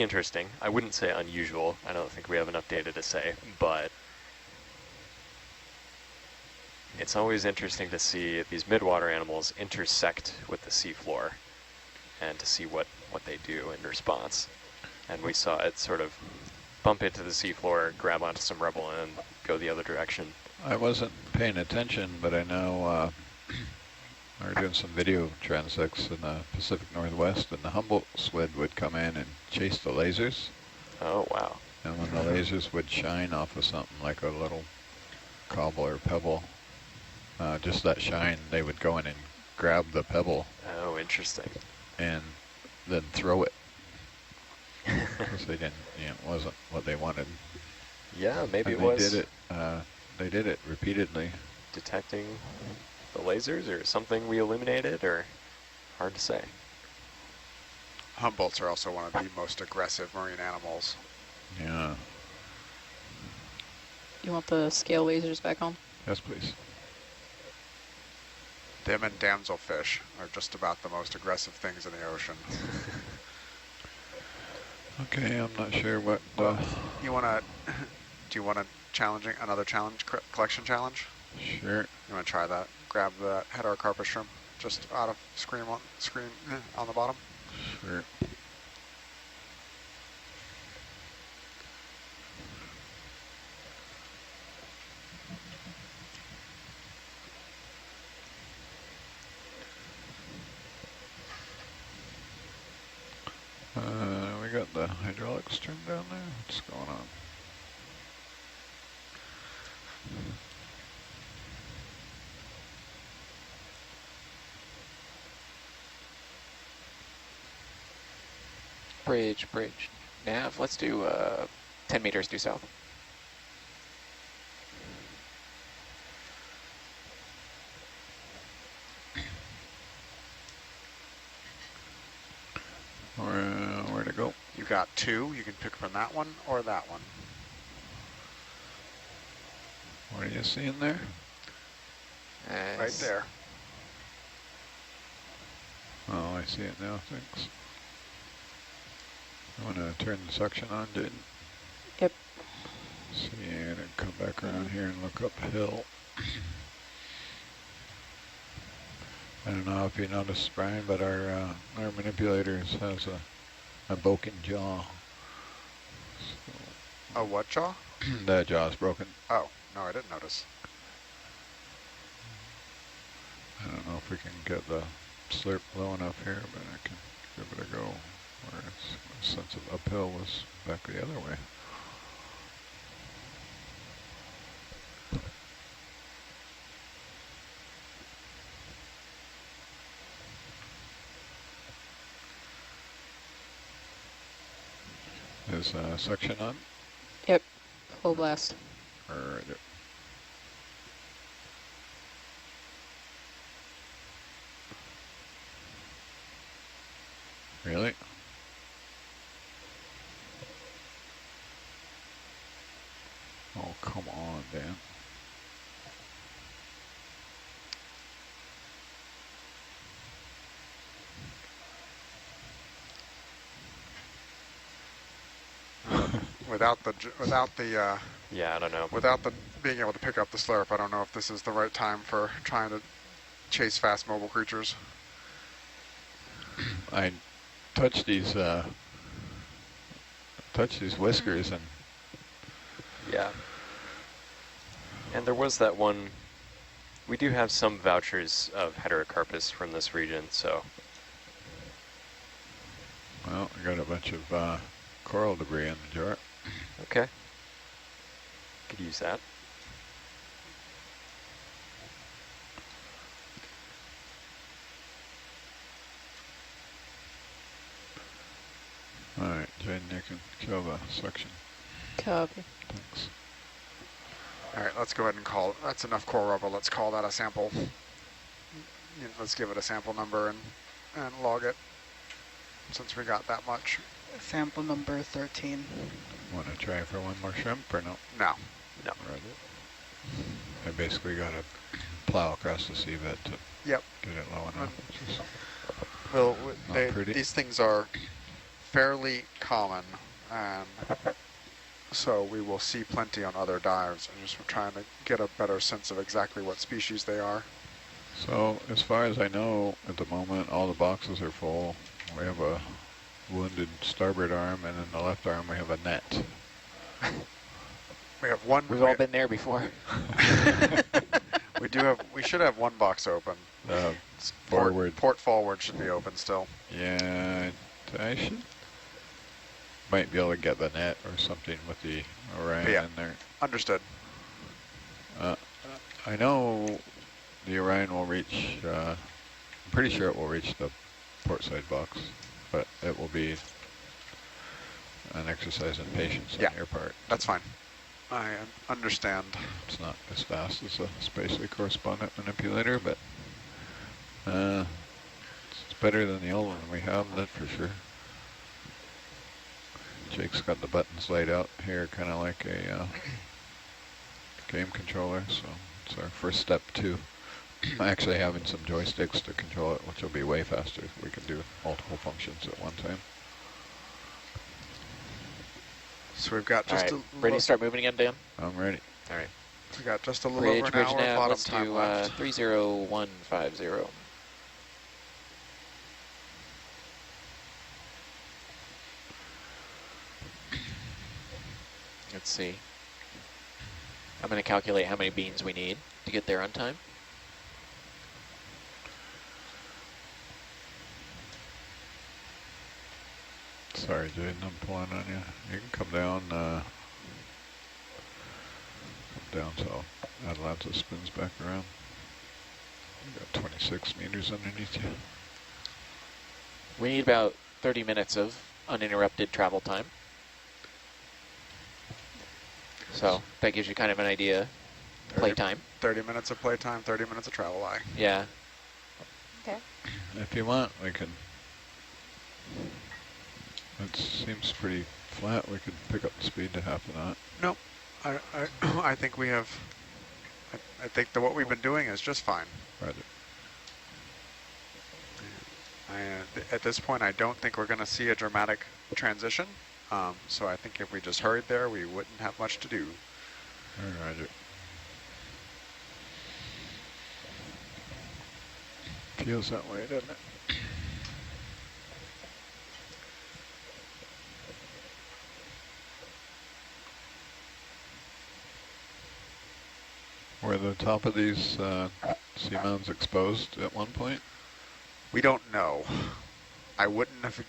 Speaker 4: interesting. I wouldn't say unusual. I don't think we have enough data to say, but it's always interesting to see these midwater animals intersect with the seafloor and to see what they do in response. And we saw it sort of bump into the seafloor, grab onto some rubble, and go the other direction.
Speaker 1: I wasn't paying attention, but I know we were doing some video transects in the Pacific Northwest, and the Humboldt squid would come in and chase the lasers.
Speaker 4: Oh, wow.
Speaker 1: And when the lasers would shine off of something like a little cobble or pebble, just that shine, they would go in and grab the pebble.
Speaker 4: Oh, interesting.
Speaker 1: And then throw it. Because they didn't, it wasn't what they wanted.
Speaker 4: Yeah, maybe
Speaker 1: and
Speaker 4: it was.
Speaker 1: They did it repeatedly.
Speaker 4: Detecting the lasers or something we illuminated, or hard to say.
Speaker 2: Humboldts are also one of the most aggressive marine animals.
Speaker 1: Yeah.
Speaker 6: You want the scale lasers back on?
Speaker 1: Yes, please.
Speaker 2: Them and damselfish are just about the most aggressive things in the ocean.
Speaker 1: Okay, I'm not sure what.
Speaker 2: Do you want to another challenge, collection challenge?
Speaker 1: Sure.
Speaker 2: You want to try that? Grab the header carpet shrimp just out of screen on the bottom.
Speaker 1: Sure. We got the hydraulics turned down there. What's going on?
Speaker 5: Bridge. Nav, let's do 10 meters due south.
Speaker 1: Where to go?
Speaker 2: You got 2. You can pick from that one or that one.
Speaker 1: What are you seeing there?
Speaker 2: Right there.
Speaker 1: Oh, I see it now, thanks. I want to turn the suction on, Jaden.
Speaker 6: Yep.
Speaker 1: See, and then come back around here and look uphill. I don't know if you noticed, Brian, but our manipulators has a broken jaw. So
Speaker 2: A what jaw?
Speaker 1: that jaw's broken.
Speaker 2: Oh, no, I didn't notice.
Speaker 1: I don't know if we can get the slurp low enough here, but I can give it a go. Whereas my sense of uphill was back the other way. Is suction on?
Speaker 6: Yep. Full blast.
Speaker 1: Or really? Oh, come on, Dan.
Speaker 2: Without the
Speaker 4: Yeah, I don't know.
Speaker 2: without the being able to pick up the slurp, I don't know if this is the right time for trying to chase fast mobile creatures.
Speaker 1: I touch these whiskers and
Speaker 4: Yeah. And there was that one. We do have some vouchers of heterocarpus from this region, so.
Speaker 1: well, I got a bunch of coral debris in the jar.
Speaker 4: Okay. Could use that.
Speaker 1: All right, Jaden, you can kill the suction.
Speaker 6: Copy.
Speaker 1: Thanks.
Speaker 2: All right, let's go ahead and call. That's enough core rubber. Let's call that a sample. Let's give it a sample number and log it, since we got that much.
Speaker 12: Sample number 13.
Speaker 1: Want to try for one more shrimp or no?
Speaker 2: No.
Speaker 4: No.
Speaker 1: Right. I basically got to plow across the seabed to
Speaker 2: Yep.
Speaker 1: get it low enough. Which is
Speaker 2: Well,
Speaker 1: not pretty.
Speaker 2: these things are fairly common, and so we will see plenty on other dives. I'm just trying to get a better sense of exactly what species they are.
Speaker 1: So, as far as I know, at the moment, all the boxes are full. We have a wounded starboard arm, and in the left arm we have a net.
Speaker 2: We have one.
Speaker 5: We've all been there before.
Speaker 2: We should have one box open.
Speaker 1: Forward.
Speaker 2: Port forward should be open still.
Speaker 1: Yeah, I might be able to get the net or something with the Orion in there.
Speaker 2: Understood.
Speaker 1: I know the Orion will reach, I'm pretty sure it will reach the port side box, but it will be an exercise in patience on your part.
Speaker 2: That's fine. I understand.
Speaker 1: It's not as fast as a spatially correspondent manipulator, but it's better than the old one we have, that's for sure. Jake's got the buttons laid out here, kind of like a game controller, so it's our first step to actually having some joysticks to control it, which will be way faster. We can do multiple functions at one time.
Speaker 2: So we've got just
Speaker 5: ready to start moving again, Dan?
Speaker 1: I'm ready.
Speaker 5: All right.
Speaker 2: We got just a little over an hour
Speaker 5: nav,
Speaker 2: bottom
Speaker 5: let's
Speaker 2: time
Speaker 5: do
Speaker 2: left.
Speaker 5: 30150. Let's see. I'm going to calculate how many beans we need to get there on time.
Speaker 1: Sorry, Jaden, I'm pulling on you. You can come down so Atalanta spins back around. You got 26 meters underneath you.
Speaker 5: We need about 30 minutes of uninterrupted travel time. So that gives you kind of an idea. Playtime.
Speaker 2: 30 minutes of playtime, 30 minutes of travel eye.
Speaker 5: Yeah.
Speaker 3: Okay.
Speaker 1: If you want, we can It seems pretty flat. We could pick up the speed to half of that.
Speaker 2: Nope. I think we have. I think that what we've been doing is just fine.
Speaker 1: Roger.
Speaker 2: At this point, I don't think we're going to see a dramatic transition. So I think if we just hurried there, we wouldn't have much to do.
Speaker 1: Roger. Feels that way, doesn't it? Were the top of these seamounts exposed at one point?
Speaker 2: We don't know. I wouldn't have,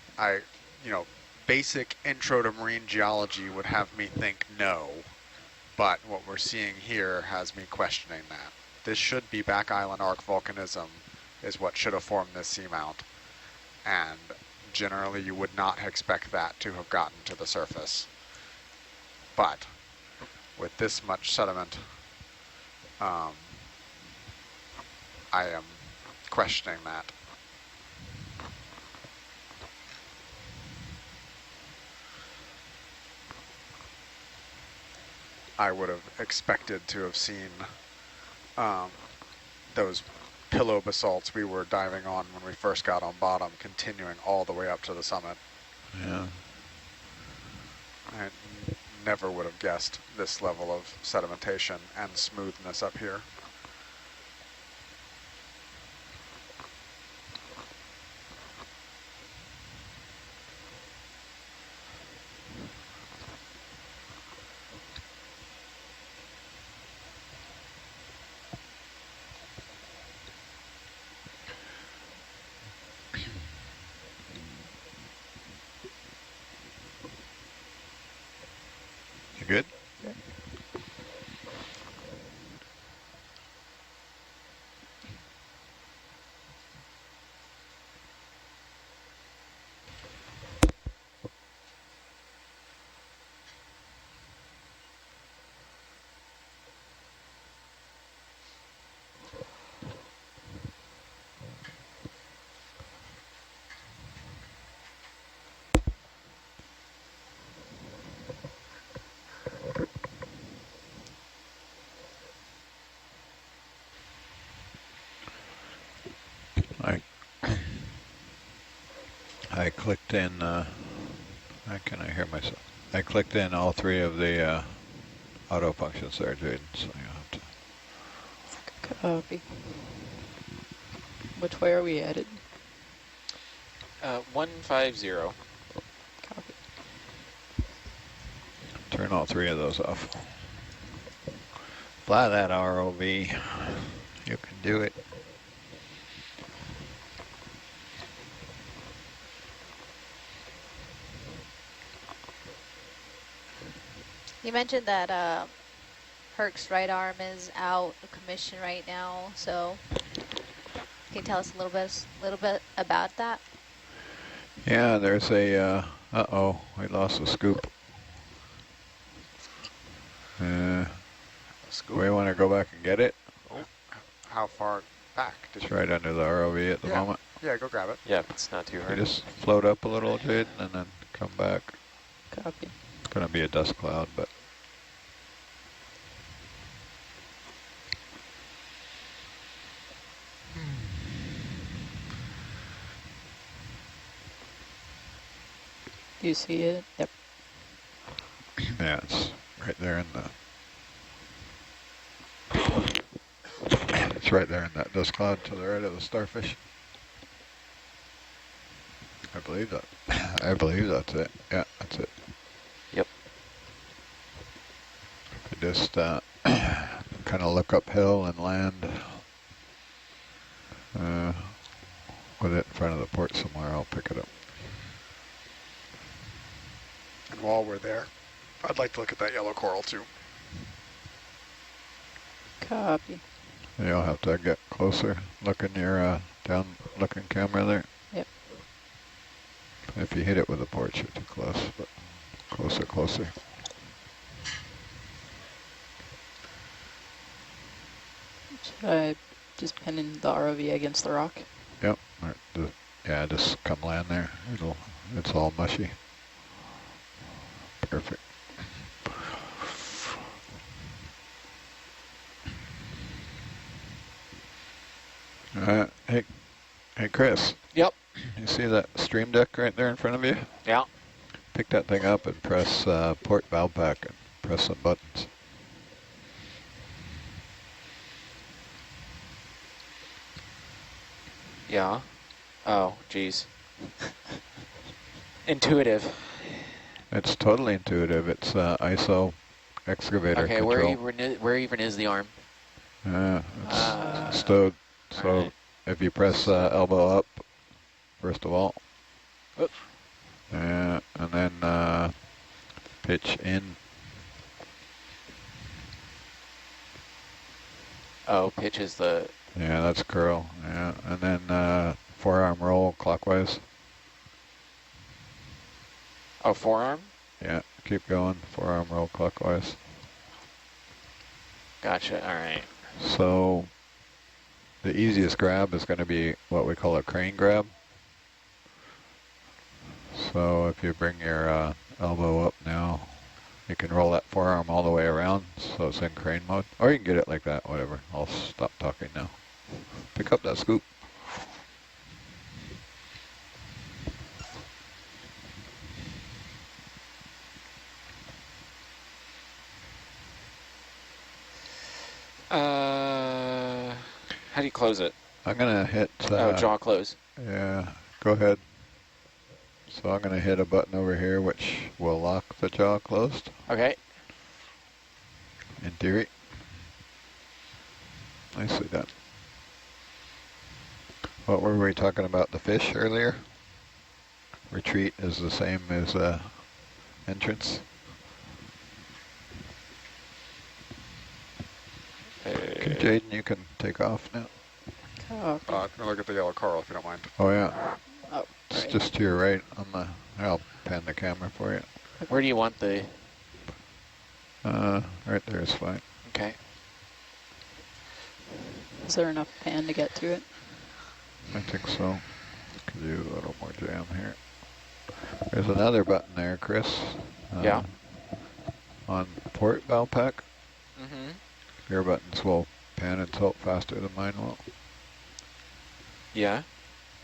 Speaker 2: basic intro to marine geology would have me think no, but what we're seeing here has me questioning that. This should be back island arc volcanism is what should have formed this seamount, and generally you would not expect that to have gotten to the surface. But with this much sediment, I am questioning that. I would have expected to have seen those pillow basalts we were diving on when we first got on bottom continuing all the way up to the summit.
Speaker 1: Yeah.
Speaker 2: I never would have guessed this level of sedimentation and smoothness up here.
Speaker 1: You good?
Speaker 6: Okay.
Speaker 1: I clicked in, how can I hear myself? I clicked in all three of the auto functions there, Jaden, so you have to.
Speaker 6: Copy. Which way are we headed?
Speaker 5: 150.
Speaker 6: Copy.
Speaker 1: Turn all three of those off. Fly that ROV. You can do it.
Speaker 3: You mentioned that Herc's right arm is out of commission right now, so can you tell us a little bit about that?
Speaker 1: Yeah, there's a, uh-oh, we lost the scoop. We want to go back and get it?
Speaker 2: Oh, how far back?
Speaker 1: It's right under the ROV at the moment.
Speaker 2: Yeah, go grab it.
Speaker 4: Yeah, it's not too
Speaker 1: You
Speaker 4: hard.
Speaker 1: just float up a little, Jaden, and then come back.
Speaker 6: Copy.
Speaker 1: It's going to be a dust cloud, but...
Speaker 6: Do you see it? Yep.
Speaker 1: Yeah, it's right there in the... It's right there in that dust cloud to the right of the starfish. I believe that. I believe that's it. Yeah, that's it.
Speaker 4: Yep.
Speaker 1: If you just kind of look uphill and land with it in front of the port somewhere, I'll pick it up.
Speaker 2: And while we're there, I'd like to look at that yellow coral too.
Speaker 6: Copy.
Speaker 1: You'll have to get closer. Look in your down-looking camera there.
Speaker 6: Yep.
Speaker 1: If you hit it with a port, you're too close, but closer, closer.
Speaker 6: Should I just pin in the ROV against the rock?
Speaker 1: Yep. Yeah, just come land there. It's all mushy. Perfect. Hey, Chris.
Speaker 5: Yep.
Speaker 1: You see that stream deck right there in front of you?
Speaker 5: Yeah.
Speaker 1: Pick that thing up and press port valve pack and press some buttons.
Speaker 5: Yeah. Oh, geez. Intuitive.
Speaker 1: It's totally intuitive. It's ISO excavator
Speaker 5: Okay,
Speaker 1: control.
Speaker 5: where even is the arm?
Speaker 1: It's stowed. So
Speaker 5: right.
Speaker 1: if you press elbow up, first of all,
Speaker 5: Oop.
Speaker 1: and then pitch in.
Speaker 5: Oh, pitch is the...
Speaker 1: Yeah, that's curl. Yeah, and then forearm roll clockwise.
Speaker 5: Oh, forearm?
Speaker 1: Yeah, keep going. Forearm roll clockwise.
Speaker 5: Gotcha, all right.
Speaker 1: So the easiest grab is going to be what we call a crane grab. So if you bring your elbow up now, you can roll that forearm all the way around so it's in crane mode. Or you can get it like that, whatever. I'll stop talking now. Pick up that scoop.
Speaker 5: How do you close it?
Speaker 1: I'm going to hit...
Speaker 5: jaw close.
Speaker 1: Yeah, go ahead. So I'm going to hit a button over here which will lock the jaw closed.
Speaker 5: Okay.
Speaker 1: In theory. Nicely done. What were we talking about? The fish earlier? Retreat is the same as entrance. Okay, Jaden, you can take off now.
Speaker 6: Oh,
Speaker 2: I'm gonna look at the yellow coral if you don't mind.
Speaker 1: Oh yeah,
Speaker 6: oh,
Speaker 1: it's
Speaker 6: right.
Speaker 1: just to your right on the. I'll pan the camera for you.
Speaker 5: Where do you want the...
Speaker 1: Right there is fine.
Speaker 5: Okay.
Speaker 6: Is there enough pan to get to it?
Speaker 1: I think so. Could use a little more jam here. There's another button there, Chris.
Speaker 5: Yeah.
Speaker 1: On port valve pack.
Speaker 5: Mm-hmm.
Speaker 1: Your buttons will pan and tilt faster than mine will.
Speaker 5: Yeah.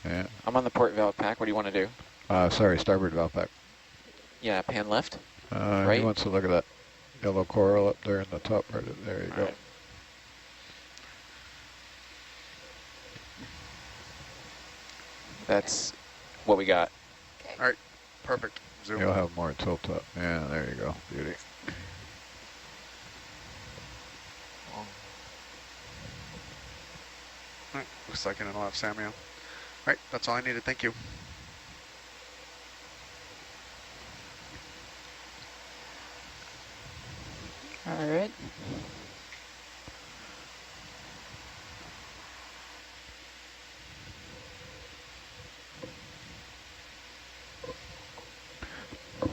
Speaker 1: Yeah.
Speaker 5: I'm on the port valve pack. What do you want to do?
Speaker 1: Sorry, starboard valve pack.
Speaker 5: Yeah, pan left.
Speaker 1: He wants to look at that yellow coral up there in the top part of there you go.
Speaker 5: Right. That's what we got.
Speaker 2: All right, perfect. Zoom.
Speaker 1: You'll have more tilt up. Yeah, there you go. Beauty.
Speaker 2: All right, looks like it'll have Samuel. All right, that's all I needed. Thank you.
Speaker 6: All right.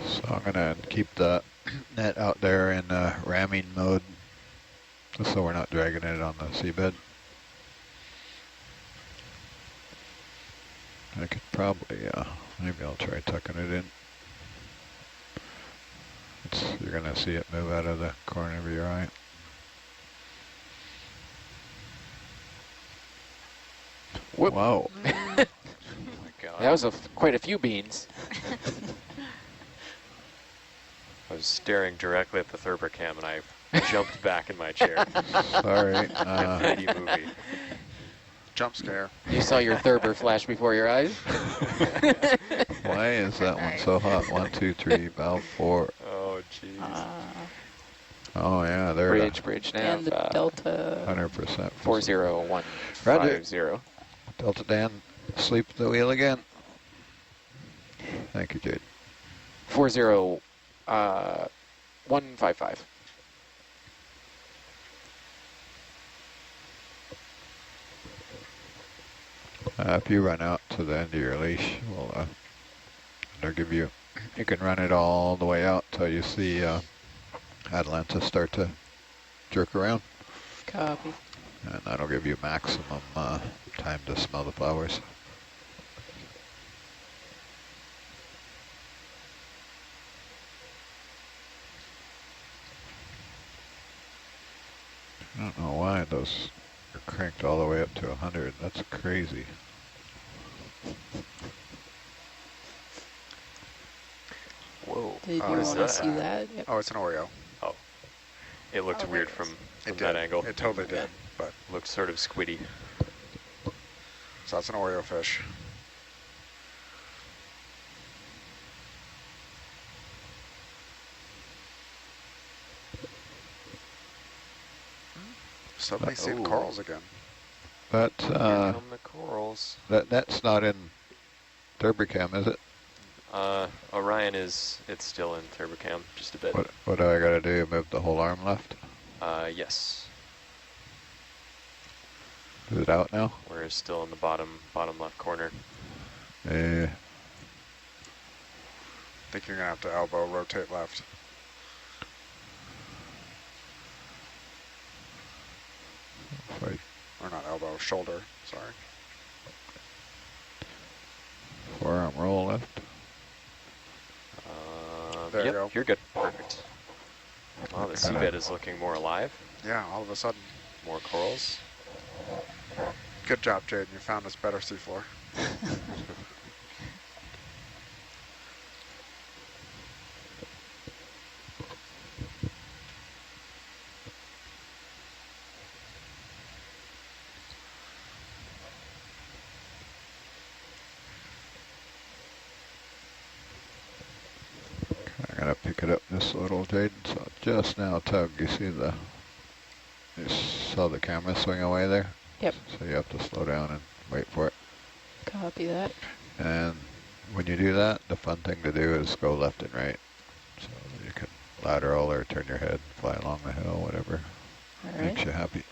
Speaker 1: So I'm going to keep the net out there in ramming mode, just so we're not dragging it on the seabed. I could probably, maybe I'll try tucking it in. You're going to see it move out of the corner of your eye.
Speaker 5: Whoop.
Speaker 1: Wow.
Speaker 4: Oh my God.
Speaker 5: That was quite a few beans.
Speaker 4: I was staring directly at the Thurber cam and I jumped back in my chair.
Speaker 1: Sorry.
Speaker 4: Lady movie.
Speaker 2: Jump scare.
Speaker 5: You saw your Thurber flash before your eyes?
Speaker 1: Why is that one so hot? 1, 2, 3, valve 4.
Speaker 4: Oh, jeez.
Speaker 1: Oh, yeah, there it is.
Speaker 5: Bridge nav.
Speaker 6: And the delta.
Speaker 1: 100%.
Speaker 5: 40150.
Speaker 1: Delta Dan, sleep the wheel again. Thank you, Jade.
Speaker 5: 40155.
Speaker 1: If you run out to the end of your leash, they'll give you, you can run it all the way out till you see Atalanta start to jerk around.
Speaker 6: Copy.
Speaker 1: And that'll give you maximum time to smell the flowers. I don't know why those are cranked all the way up to 100. That's crazy.
Speaker 4: Whoa.
Speaker 6: Did you
Speaker 4: What is
Speaker 6: want to
Speaker 4: that?
Speaker 6: see that? Yep.
Speaker 2: Oh, it's an Oreo.
Speaker 4: Oh. It looked
Speaker 3: Oh, there
Speaker 4: weird
Speaker 3: it is.
Speaker 4: from
Speaker 2: It
Speaker 4: that
Speaker 2: did.
Speaker 4: angle.
Speaker 2: It totally did. But
Speaker 4: Looked sort of squiddy.
Speaker 2: so that's an Oreo fish. Suddenly seeing
Speaker 4: Ooh.
Speaker 2: corals again.
Speaker 1: But
Speaker 4: Here come the corals.
Speaker 1: that's not in Turbocam, is it?
Speaker 4: Orion it's still in turbocam, just a bit.
Speaker 1: What do I gotta do? Move the whole arm left?
Speaker 4: Yes.
Speaker 1: Is it out now?
Speaker 4: We're still in the bottom left corner.
Speaker 1: Eh.
Speaker 2: I think you're gonna have to elbow rotate left.
Speaker 1: Right.
Speaker 2: Or not elbow, shoulder, sorry.
Speaker 1: Forearm roll left.
Speaker 2: There you
Speaker 4: Yep,
Speaker 2: go.
Speaker 4: you're good. Perfect. Oh, the seabed is looking more alive.
Speaker 2: Yeah, all of a sudden.
Speaker 4: More corals.
Speaker 2: Good job, Jaden. You found us better seafloor.
Speaker 1: I'm gonna pick it up just a little, Jaden. So just now tug. You saw the camera swing away there?
Speaker 6: Yep.
Speaker 1: So you have to slow down and wait for it.
Speaker 6: Copy that.
Speaker 1: And when you do that, the fun thing to do is go left and right. So you can lateral or turn your head, fly along the hill, whatever
Speaker 6: All
Speaker 1: makes
Speaker 6: right.
Speaker 1: you happy.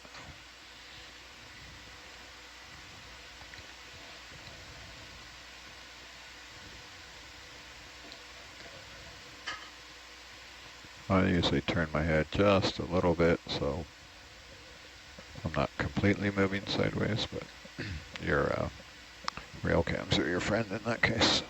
Speaker 1: I usually turn my head just a little bit, so I'm not completely moving sideways, but your rail cams are your friend in that case.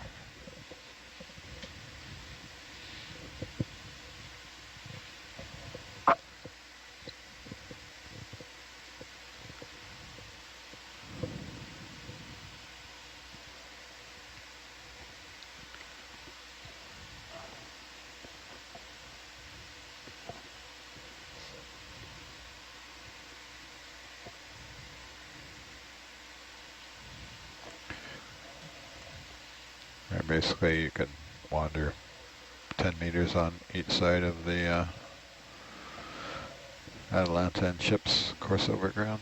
Speaker 1: And basically you can wander 10 meters on each side of the Atalanta and ship's course over ground.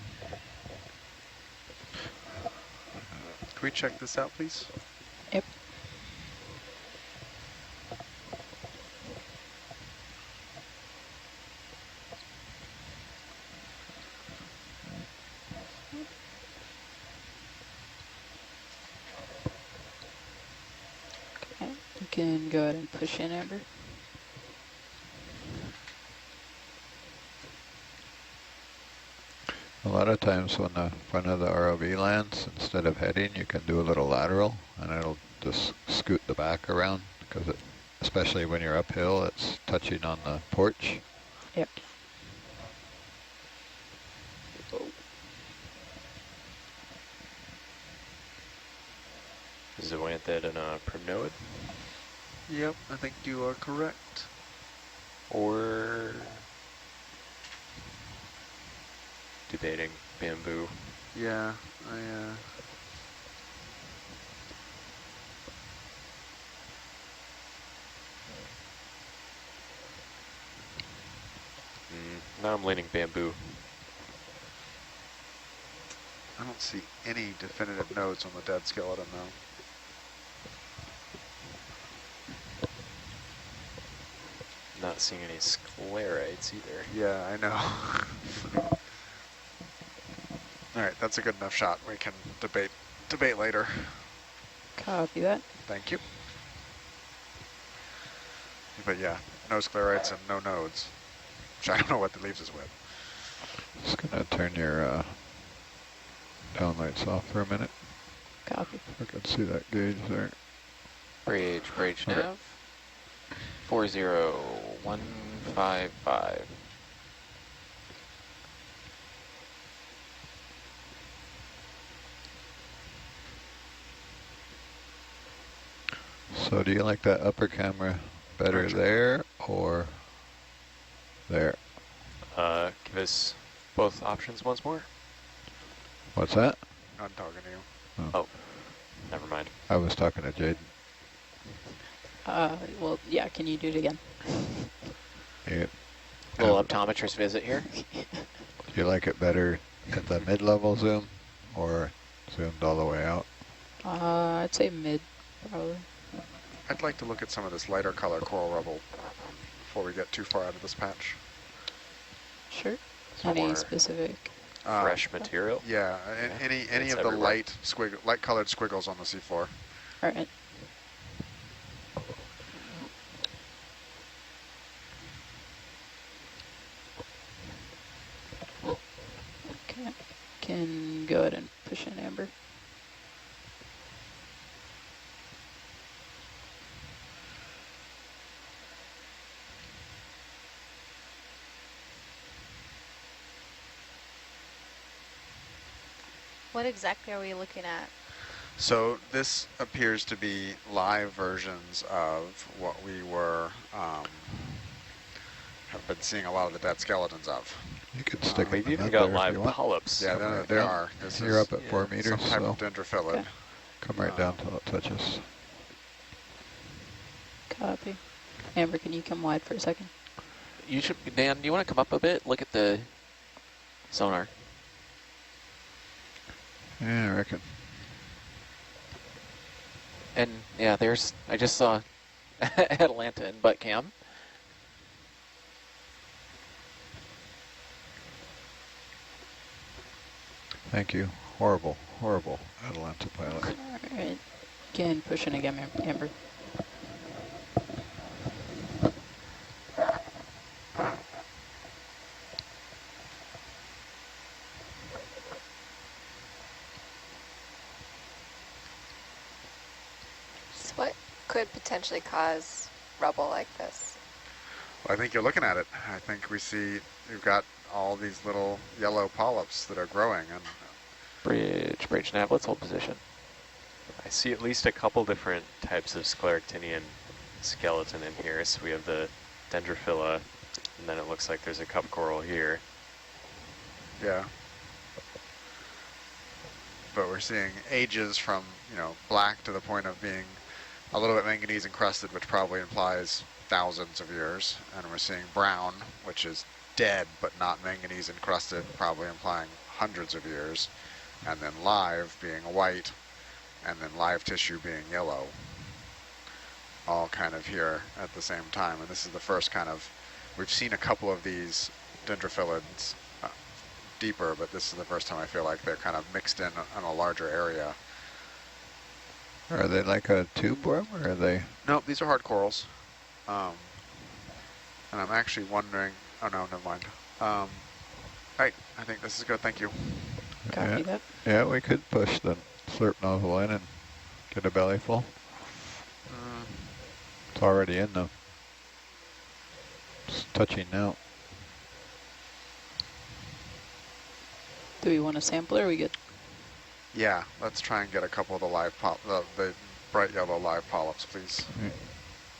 Speaker 2: Can we check this out, please?
Speaker 6: Yep. Okay. You can go ahead and push in, Amber.
Speaker 1: A lot of times when the front of the ROV lands, instead of heading, you can do a little lateral, and it'll just scoot the back around, because especially when you're uphill, it's touching on the porch.
Speaker 6: Yep.
Speaker 4: Zoanthid and a primnoid?
Speaker 2: Yep, I think you are correct.
Speaker 4: Or debating bamboo.
Speaker 2: Yeah,
Speaker 4: Now I'm leaning bamboo.
Speaker 2: I don't see any definitive nodes on the dead skeleton, though.
Speaker 4: Not seeing any sclerites either.
Speaker 2: Yeah, I know. All right, that's a good enough shot. We can debate later.
Speaker 6: Copy that.
Speaker 2: Thank you. But yeah, no sclerites and no nodes, which I don't know what that leaves us with.
Speaker 1: Just gonna turn your down lights off for a minute.
Speaker 6: Copy.
Speaker 1: I can see that gauge there.
Speaker 5: Bridge
Speaker 1: Okay.
Speaker 5: nav. 40155.
Speaker 1: So do you like that upper camera better
Speaker 2: Direction.
Speaker 1: there or there?
Speaker 4: Give us both options once more.
Speaker 1: What's that?
Speaker 2: I'm talking to you.
Speaker 4: Oh, never mind.
Speaker 1: I was talking to Jaden.
Speaker 6: Well, yeah, can you do it again?
Speaker 1: Yeah.
Speaker 5: Little optometrist visit here.
Speaker 1: Do you like it better at the mid-level zoom or zoomed all the way out?
Speaker 6: I'd say mid, probably.
Speaker 2: I'd like to look at some of this lighter color coral rubble before we get too far out of this patch.
Speaker 6: Sure.
Speaker 4: Some
Speaker 6: Any
Speaker 4: more
Speaker 6: specific?
Speaker 4: fresh material.
Speaker 2: Yeah, any
Speaker 4: It's
Speaker 2: of the
Speaker 4: everywhere.
Speaker 2: light colored squiggles on the seafloor.
Speaker 6: All right. Okay. Can go ahead and push in, Amber.
Speaker 3: What exactly are we looking at?
Speaker 2: So this appears to be live versions of what we were have been seeing a lot of the dead skeletons of.
Speaker 1: You could stick
Speaker 4: We've
Speaker 1: them
Speaker 4: even
Speaker 1: up
Speaker 4: got
Speaker 1: there if
Speaker 4: live
Speaker 1: you want.
Speaker 4: polyps.
Speaker 2: Yeah,
Speaker 1: Right
Speaker 2: there
Speaker 1: down.
Speaker 2: are. This
Speaker 1: You're
Speaker 2: is
Speaker 1: up at 4 meters,
Speaker 2: some type
Speaker 1: so
Speaker 2: of dendrophilid.
Speaker 6: Okay.
Speaker 1: come right down till it touches.
Speaker 6: Copy. Amber, can you come wide for a second?
Speaker 5: You should, Dan, do you want to come up a bit? Look at the sonar.
Speaker 1: Yeah, I reckon.
Speaker 5: And yeah, I just saw Atlanta and butt cam.
Speaker 1: Thank you. Horrible, horrible Atlanta pilot.
Speaker 6: All right. Can push in again, Amber.
Speaker 8: So what could potentially cause rubble like this?
Speaker 2: Well, I think you're looking at it. I think we see you've got all these little yellow polyps that are growing, and
Speaker 5: Bridge nav, let's hold position.
Speaker 4: I see at least a couple different types of scleractinian skeleton in here. So we have the dendrophila, and then it looks like there's a cup coral here.
Speaker 2: yeah. But we're seeing ages from, black to the point of being a little bit manganese encrusted, which probably implies thousands of years. And we're seeing brown, which is dead but not manganese encrusted, probably implying hundreds of years. And then live being white, and then live tissue being yellow. All kind of here at the same time. And this is the first we've seen a couple of these dendrophilids deeper, but this is the first time I feel like they're kind of mixed in on a larger area.
Speaker 1: Are they like a tube worm or are they?
Speaker 2: Nope, these are hard corals. And I'm actually wondering, oh no, never mind. Right, I think this is good, thank you.
Speaker 6: Copy that.
Speaker 1: Yeah, we could push the slurp nozzle in and get a belly full. It's already in though. It's touching now.
Speaker 6: Do we want a sampler or are we good?
Speaker 2: Yeah, let's try and get a couple of the live the bright yellow live polyps, please.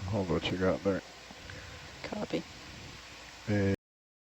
Speaker 1: Hold what you got there.
Speaker 6: Copy.